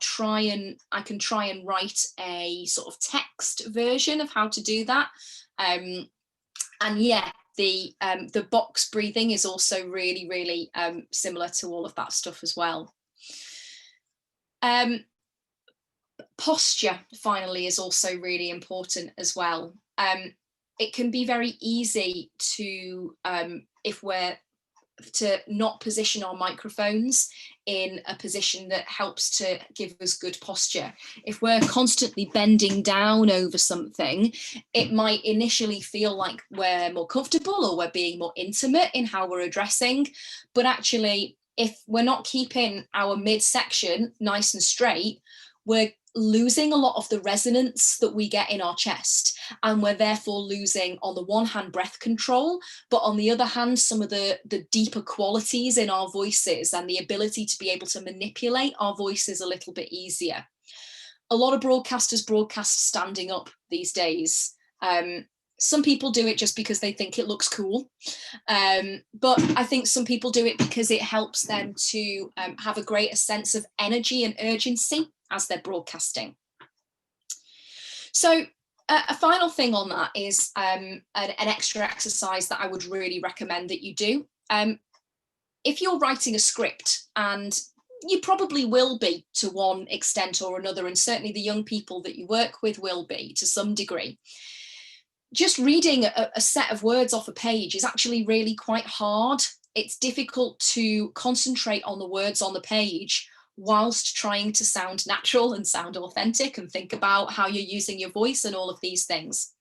can try and write a sort of text version of how to do that. And yeah, the box breathing is also really, really similar to all of that stuff as well. Posture, finally, is also really important as well. It can be very easy to, if we're to not position our microphones in a position that helps to give us good posture. If we're constantly bending down over something, it might initially feel like we're more comfortable or we're being more intimate in how we're addressing, but actually, if we're not keeping our midsection nice and straight, we're losing a lot of the resonance that we get in our chest, and we're therefore losing, on the one hand, breath control, but on the other hand, some of the deeper qualities in our voices and the ability to be able to manipulate our voices a little bit easier. A lot of broadcasters broadcast standing up these days. Some people do it just because they think it looks cool, but I think some people do it because it helps them to have a greater sense of energy and urgency as they're broadcasting. So a final thing on that is an extra exercise that I would really recommend that you do. If you're writing a script, and you probably will be to one extent or another, and certainly the young people that you work with will be to some degree, just reading a set of words off a page is actually really quite hard. It's difficult to concentrate on the words on the page whilst trying to sound natural and sound authentic and think about how you're using your voice and all of these things.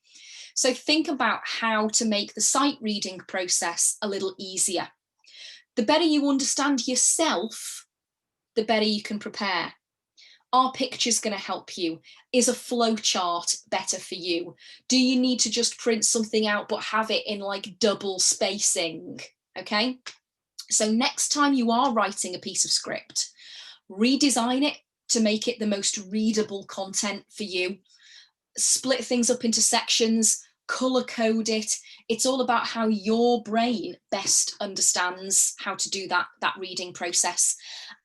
So think about how to make the sight reading process a little easier. The better you understand yourself, the better you can prepare. Are pictures going to help you? Is a flow chart better for you? Do you need to just print something out but have it in like double spacing? Okay, so next time you are writing a piece of script, redesign it to make it the most readable content for you. Split things up into sections, color code it. It's all about how your brain best understands how to do that reading process.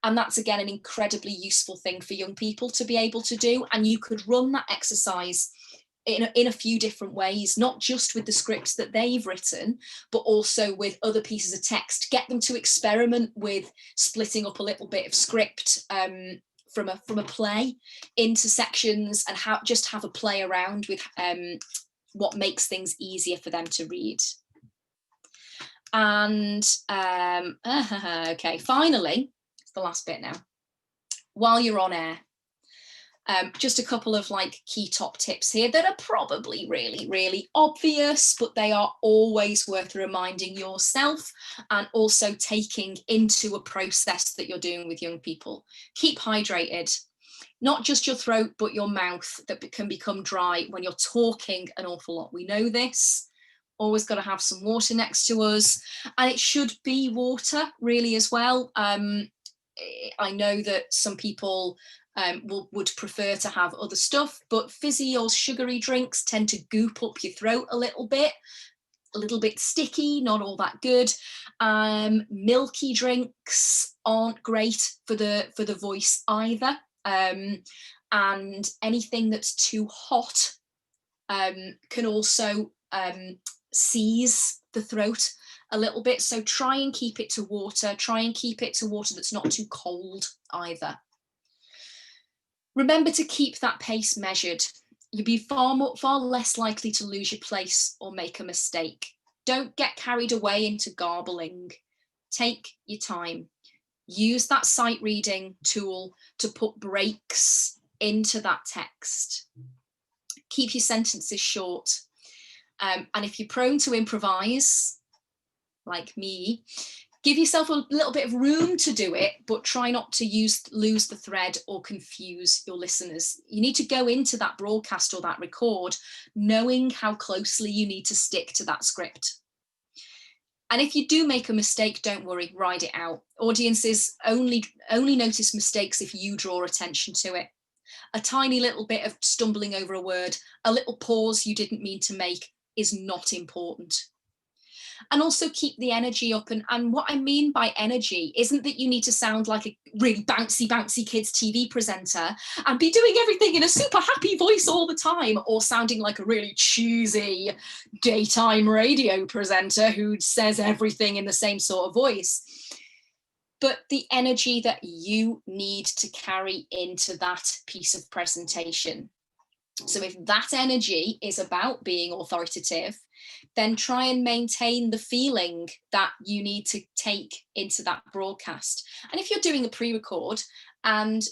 And that's, again, an incredibly useful thing for young people to be able to do. And you could run that exercise in a few different ways, not just with the scripts that they've written, but also with other pieces of text. Get them to experiment with splitting up a little bit of script from a play into sections, and just have a play around with what makes things easier for them to read. And okay, finally, it's the last bit now. While you're on air, just a couple of like key top tips here that are probably really, really obvious, but they are always worth reminding yourself and also taking into a process that you're doing with young people. Keep hydrated, not just your throat, but your mouth, that can become dry when you're talking an awful lot. We know this. Always got to have some water next to us, and it should be water really as well. I know that some people would prefer to have other stuff, but fizzy or sugary drinks tend to goop up your throat a little bit sticky, not all that good. Milky drinks aren't great for the voice either, and anything that's too hot can also seize the throat a little bit, so try and keep it to water. Try and keep it to water that's not too cold either. Remember to keep that pace measured. You'll be far less likely to lose your place or make a mistake. Don't get carried away into garbling. Take your time. Use that sight reading tool to put breaks into that text. Keep your sentences short. And if you're prone to improvise, like me, give yourself a little bit of room to do it, but try not to lose the thread or confuse your listeners. You need to go into that broadcast or that record knowing how closely you need to stick to that script. And if you do make a mistake, don't worry, ride it out. Audiences only notice mistakes if you draw attention to it. A tiny little bit of stumbling over a word, a little pause you didn't mean to make is not important. And also keep the energy up. And what I mean by energy isn't that you need to sound like a really bouncy kids TV presenter and be doing everything in a super happy voice all the time, or sounding like a really cheesy daytime radio presenter who says everything in the same sort of voice. But the energy that you need to carry into that piece of presentation. So if that energy is about being authoritative, then try and maintain the feeling that you need to take into that broadcast. And if you're doing a pre-record and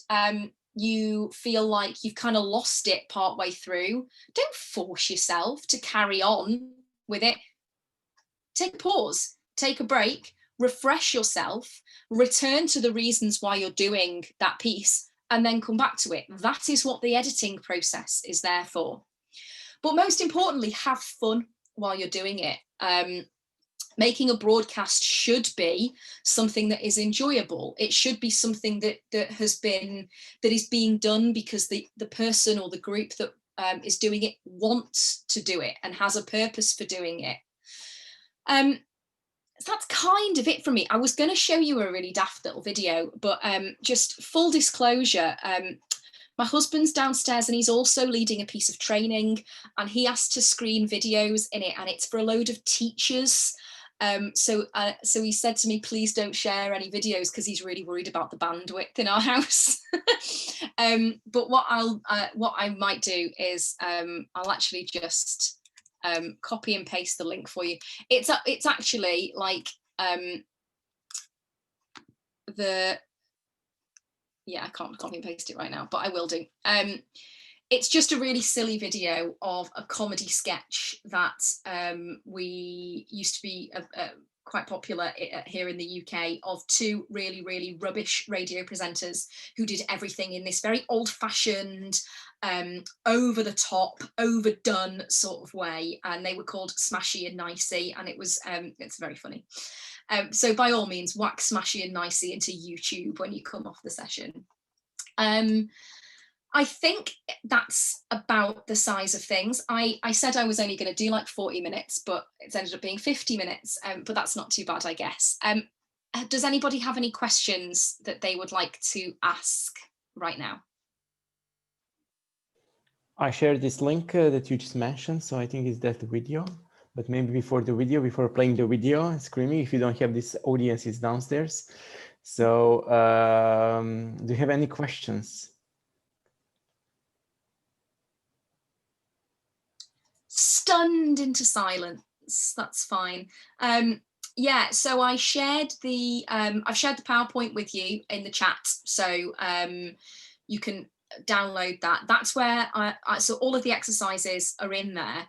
you feel like you've kind of lost it partway through, don't force yourself to carry on with it. Take a pause, take a break, refresh yourself, return to the reasons why you're doing that piece, and then come back to it. That is what the editing process is there for. But most importantly, have fun while you're doing it. Making a broadcast should be something that is enjoyable. It should be something that is being done because the person or the group that is doing it wants to do it and has a purpose for doing it. So that's kind of it for me. I was going to show you a really daft little video, but just full disclosure, my husband's downstairs and he's also leading a piece of training, and he has to screen videos in it, and it's for a load of teachers. So he said to me, please don't share any videos because he's really worried about the bandwidth in our house. But what I might do is I'll actually just copy and paste the link for you. It's actually like I can't copy and paste it right now, but I will do. It's just a really silly video of a comedy sketch that we used to be quite popular here in the UK, of two really, really rubbish radio presenters who did everything in this very old-fashioned, over the top, overdone sort of way, and they were called Smashy and Nicey, and it's very funny. So by all means, whack Smashy and Nicey into YouTube when you come off the session. I think that's about the size of things. I said I was only going to do like 40 minutes, but it's ended up being 50 minutes, but that's not too bad, I guess. Does anybody have any questions that they would like to ask right now? I shared this link that you just mentioned, so I think it's that video. But maybe before the video, before playing the video and screaming, if you don't have this audience, it's downstairs. So do you have any questions? Stunned into silence. That's fine. Yeah, so I shared the I've shared the PowerPoint with you in the chat, so you can download that. That's where so all of the exercises are in there.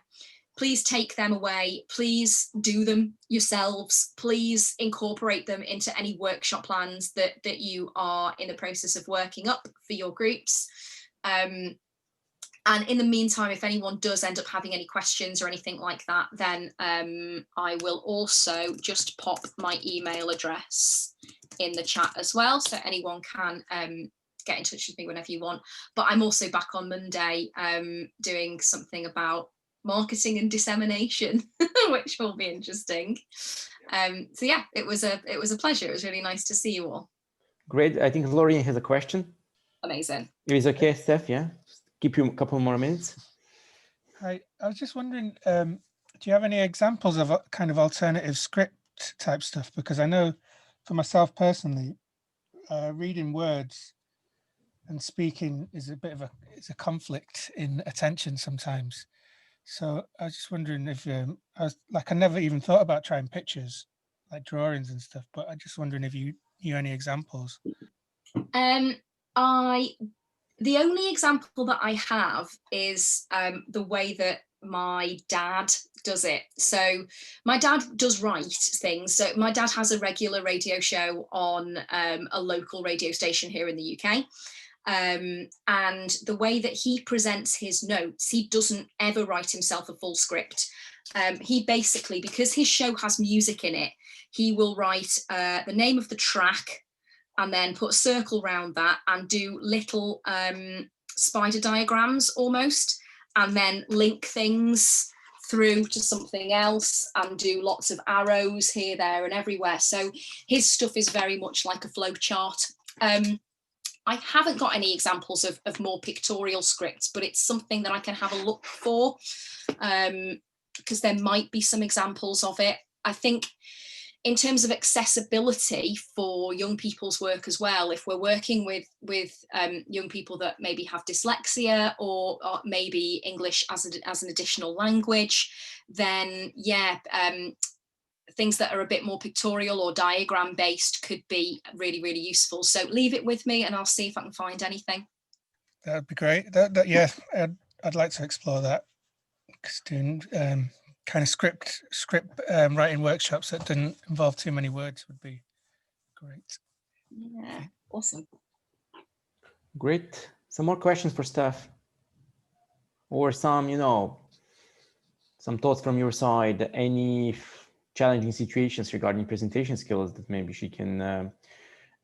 Please take them away. Please do them yourselves. Please incorporate them into any workshop plans that you are in the process of working up for your groups. And in the meantime, if anyone does end up having any questions or anything like that, then I will also just pop my email address in the chat as well, so anyone can get in touch with me whenever you want. But I'm also back on Monday doing something about marketing and dissemination, which will be interesting. So yeah, it was a pleasure. It was really nice to see you all. Great. I think Lorien has a question. Amazing. It is okay, Steph, yeah? Keep you a couple more minutes. Hi, I was just wondering, do you have any examples of kind of alternative script type stuff? Because I know for myself personally, reading words and speaking is a bit of a conflict in attention sometimes. So I was just wondering if I never even thought about trying pictures like drawings and stuff, but I'm just wondering if you knew any examples. The only example that I have is the way that my dad does it. So my dad does write things. So my dad has a regular radio show on a local radio station here in the UK. And the way that he presents his notes, he doesn't ever write himself a full script. He basically, because his show has music in it, he will write the name of the track, and then put a circle around that and do little spider diagrams almost, and then link things through to something else and do lots of arrows here, there and everywhere. So his stuff is very much like a flow chart. I haven't got any examples of more pictorial scripts, but it's something that I can have a look for, because there might be some examples of it. I think in terms of accessibility for young people's work as well, if we're working with young people that maybe have dyslexia or maybe English as an additional language, then yeah, things that are a bit more pictorial or diagram based could be really, really useful. So leave it with me and I'll see if I can find anything. That'd be great. Yeah, I'd like to explore that. Doing kind of script writing workshops that didn't involve too many words would be great. Yeah, awesome. Great. Some more questions for Steph, or some, some thoughts from your side, any challenging situations regarding presentation skills that maybe she can,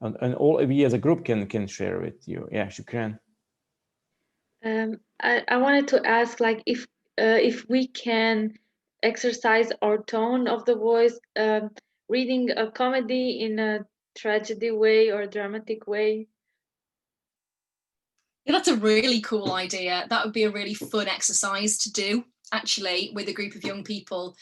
and all we as a group can share with you. Yeah, Shukran. I wanted to ask, like, if we can exercise our tone of the voice, reading a comedy in a tragedy way or a dramatic way. Yeah, that's a really cool idea. That would be a really fun exercise to do, actually, with a group of young people,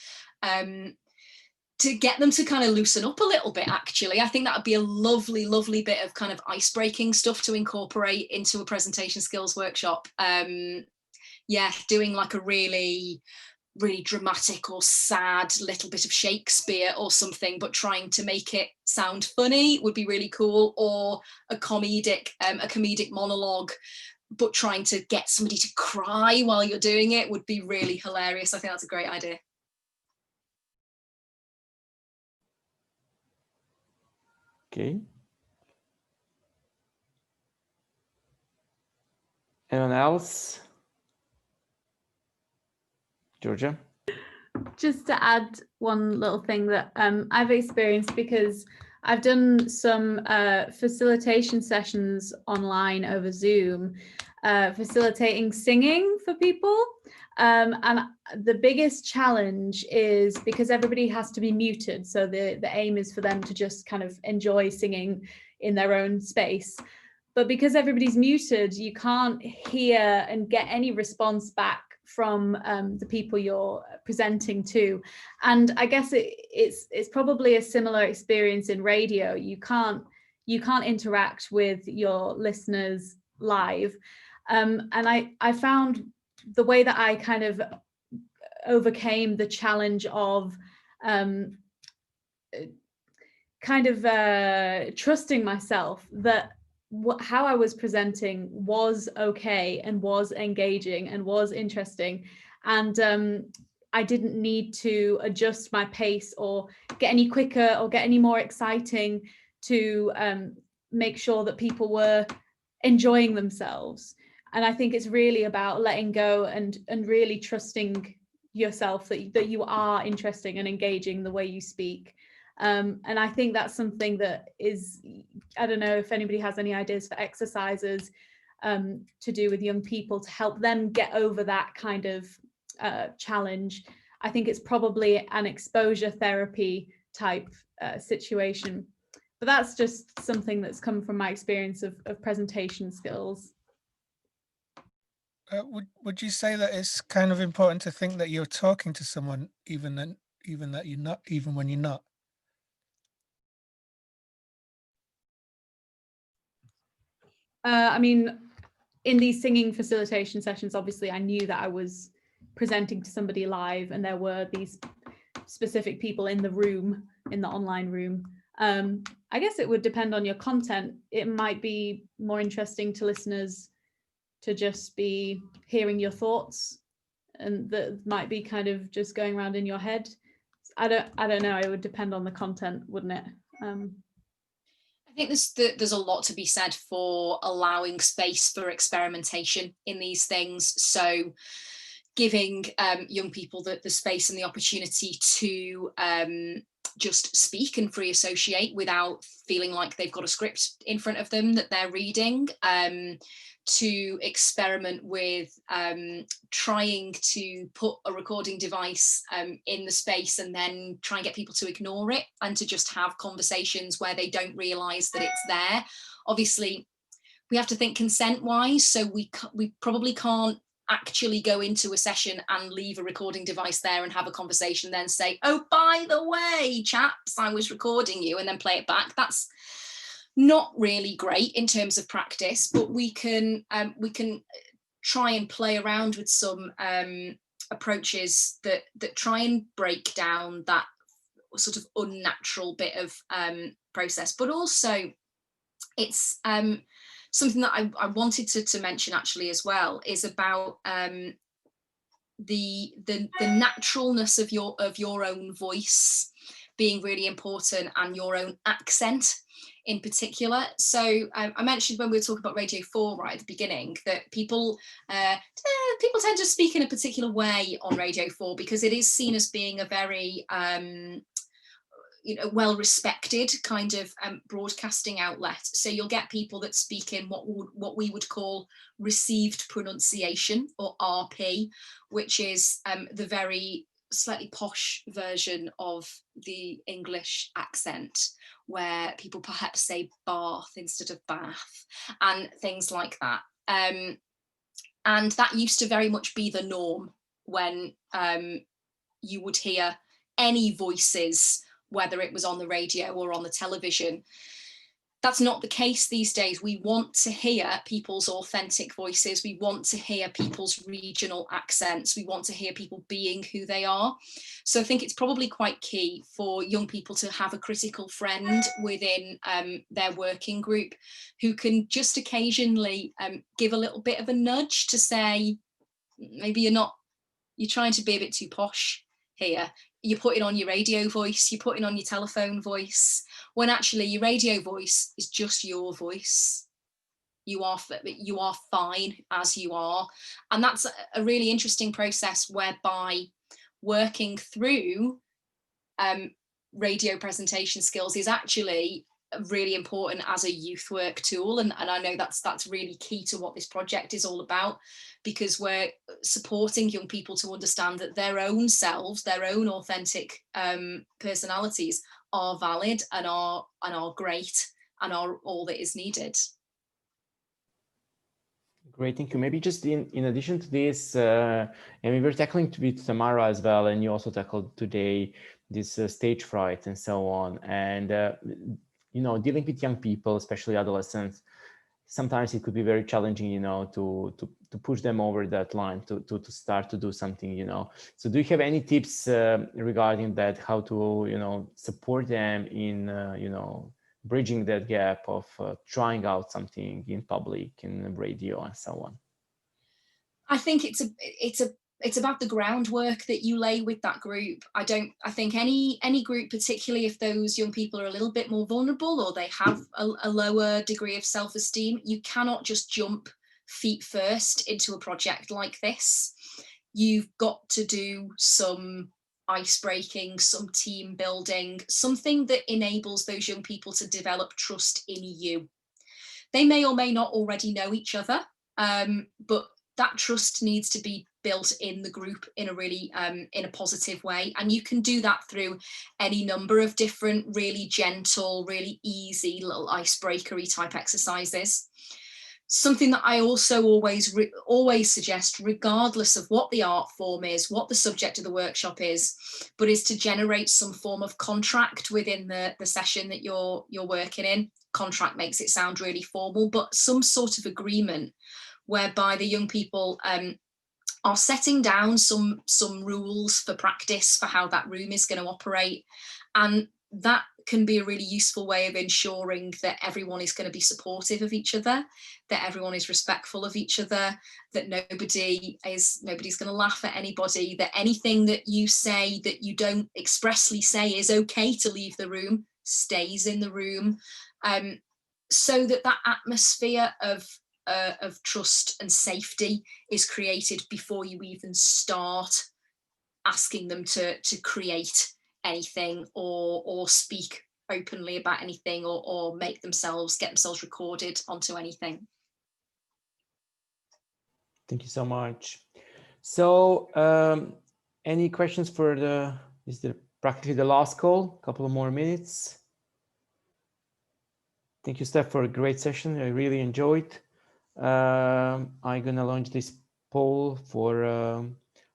to get them to kind of loosen up a little bit, actually. I think that would be a lovely, lovely bit of kind of ice-breaking stuff to incorporate into a presentation skills workshop. Yeah, doing like a really, really dramatic or sad little bit of Shakespeare or something, but trying to make it sound funny would be really cool. Or a comedic monologue, but trying to get somebody to cry while you're doing it would be really hilarious. I think that's a great idea. Okay. Anyone else? Georgia? Just to add one little thing that I've experienced, because I've done some facilitation sessions online over Zoom, facilitating singing for people. And the biggest challenge is because everybody has to be muted. So the aim is for them to just kind of enjoy singing in their own space. but because everybody's muted, you can't hear and get any response back from the people you're presenting to. And I guess it's probably a similar experience in radio. You can't interact with your listeners live. And I found the way that I kind of overcame the challenge of trusting myself that how I was presenting was okay and was engaging and was interesting, and I didn't need to adjust my pace or get any quicker or get any more exciting to make sure that people were enjoying themselves. And I think it's really about letting go and really trusting yourself that you are interesting and engaging the way you speak. And I think that's something that is, I don't know if anybody has any ideas for exercises to do with young people to help them get over that kind of challenge. I think it's probably an exposure therapy type situation. But that's just something that's come from my experience of presentation skills. Would you say that it's kind of important to think that you're talking to someone even when you're not? I mean, in these singing facilitation sessions, obviously I knew that I was presenting to somebody live and there were these specific people in the room, in the online room. I guess it would depend on your content. It might be more interesting to listeners to just be hearing your thoughts, and that might be kind of just going around in your head. I don't know. It would depend on the content, wouldn't it? I think there's a lot to be said for allowing space for experimentation in these things. So giving young people the space and the opportunity to just speak and free associate without feeling like they've got a script in front of them that they're reading, to experiment with trying to put a recording device in the space and then try and get people to ignore it, and to just have conversations where they don't realise that it's there. Obviously, we have to think consent-wise, so we probably can't actually go into a session and leave a recording device there and have a conversation, then say, oh, by the way, chaps, I was recording you, and then play it back. That's not really great in terms of practice, but we can try and play around with some approaches that try and break down that sort of unnatural bit of process. But also it's something that I wanted to mention actually as well, is about the naturalness of your own voice being really important, and your own accent in particular. So I mentioned when we were talking about Radio 4 right at the beginning that people tend to speak in a particular way on Radio 4 because it is seen as being a very well-respected kind of broadcasting outlet. So you'll get people that speak in what we would call received pronunciation, or RP, which is the very slightly posh version of the English accent, where people perhaps say bath instead of bath and things like that. And that used to very much be the norm when you would hear any voices, whether it was on the radio or on the television. That's not the case these days. We want to hear people's authentic voices. We want to hear people's regional accents. We want to hear people being who they are. So I think it's probably quite key for young people to have a critical friend within their working group who can just occasionally give a little bit of a nudge to say, maybe you're trying to be a bit too posh here. You're putting on your radio voice, you're putting on your telephone voice, when actually your radio voice is just your voice. You are fine as you are. And that's a really interesting process, whereby working through radio presentation skills is actually really important as a youth work tool. And I know that's really key to what this project is all about, because we're supporting young people to understand that their own selves, their own authentic personalities are valid and are great and are all that is needed. Great, thank you. Maybe just in addition to this, and we were tackling with Tamara as well, and you also tackled today this stage fright and so on. And, you know, dealing with young people, especially adolescents, sometimes it could be very challenging, you know, to push them over that line, to start to do something, you know. So do you have any tips regarding that, how to, you know, support them in, you know, bridging that gap of trying out something in public, in radio and so on? I think it's about the groundwork that you lay with that group. I think any group, particularly if those young people are a little bit more vulnerable or they have a lower degree of self-esteem, you cannot just jump feet first into a project like this. You've got to do some ice breaking, some team building, something that enables those young people to develop trust in you. They may or may not already know each other, but that trust needs to be built in the group in a really in a positive way, and you can do that through any number of different really gentle, really easy little icebreakery type exercises. Something that I also always suggest, regardless of what the art form is, what the subject of the workshop is, but is to generate some form of contract within the session that you're working in. Contract makes it sound really formal, but some sort of agreement whereby the young people are setting down some rules for practice for how that room is going to operate. And that can be a really useful way of ensuring that everyone is going to be supportive of each other, that everyone is respectful of each other, that nobody's going to laugh at anybody, that anything that you say that you don't expressly say is okay to leave the room stays in the room, so that atmosphere of trust and safety is created before you even start asking them to create anything or speak openly about anything or get themselves recorded onto anything. Thank you so much. So any questions for is there practically the last call? A couple of more minutes. Thank you, Steph, for a great session. I really enjoyed. I'm gonna launch this poll for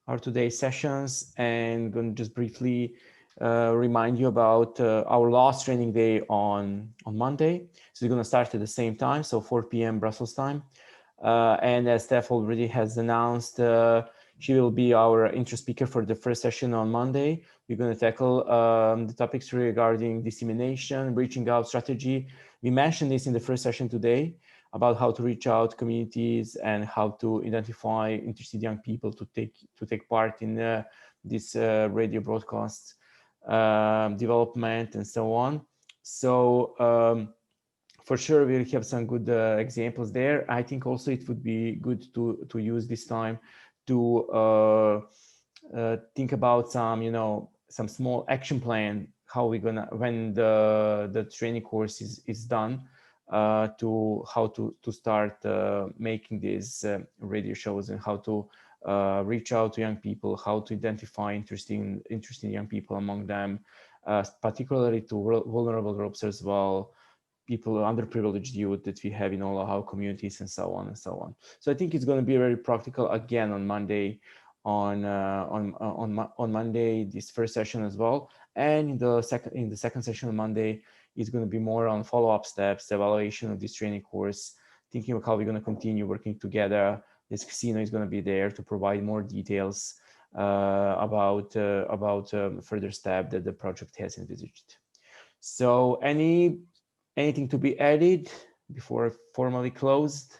our today's sessions, and gonna just briefly remind you about our last training day on Monday. So we're gonna start at the same time, so 4 p.m. Brussels time. And as Steph already has announced, she will be our intro speaker for the first session on Monday. We're going to tackle the topics regarding dissemination, reaching out strategy. We mentioned this in the first session today about how to reach out communities and how to identify interested young people to take part in this radio broadcast development and so on. So for sure, we'll have some good examples there. I think also it would be good to use this time to think about some small action plan, how we're gonna, when the training course is done, to how to start making these radio shows and how to reach out to young people, how to identify interesting young people among them, particularly to vulnerable groups as well, people, underprivileged youth that we have in all of our communities, and so on and so on. So I think it's going to be very practical again on Monday, on Monday, this first session as well. And in the second session on Monday, it's going to be more on follow-up steps, evaluation of this training course, thinking of how we're going to continue working together. This Casino is going to be there to provide more details about further step that the project has envisaged. So anything to be added before formally closed?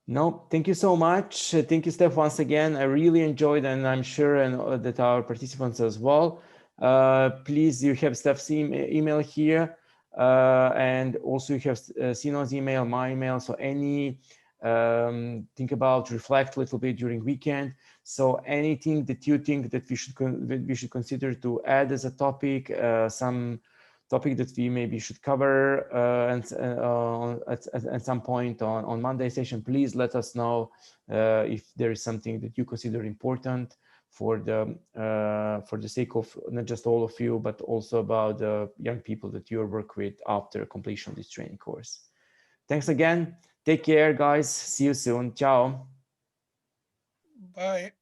No, thank you so much. Thank you, Steph, once again. I really enjoyed, and I'm sure that our participants as well. Please, you have Steph's email here, and also you have Sino's email, my email. So think about, reflect a little bit during weekend. So anything that you think that we should consider to add as a topic, some topic that we maybe should cover at some point on Monday session, please let us know if there is something that you consider important for the sake of not just all of you, but also about the young people that you work with after completion of this training course. Thanks again. Take care, guys. See you soon. Ciao. Bye.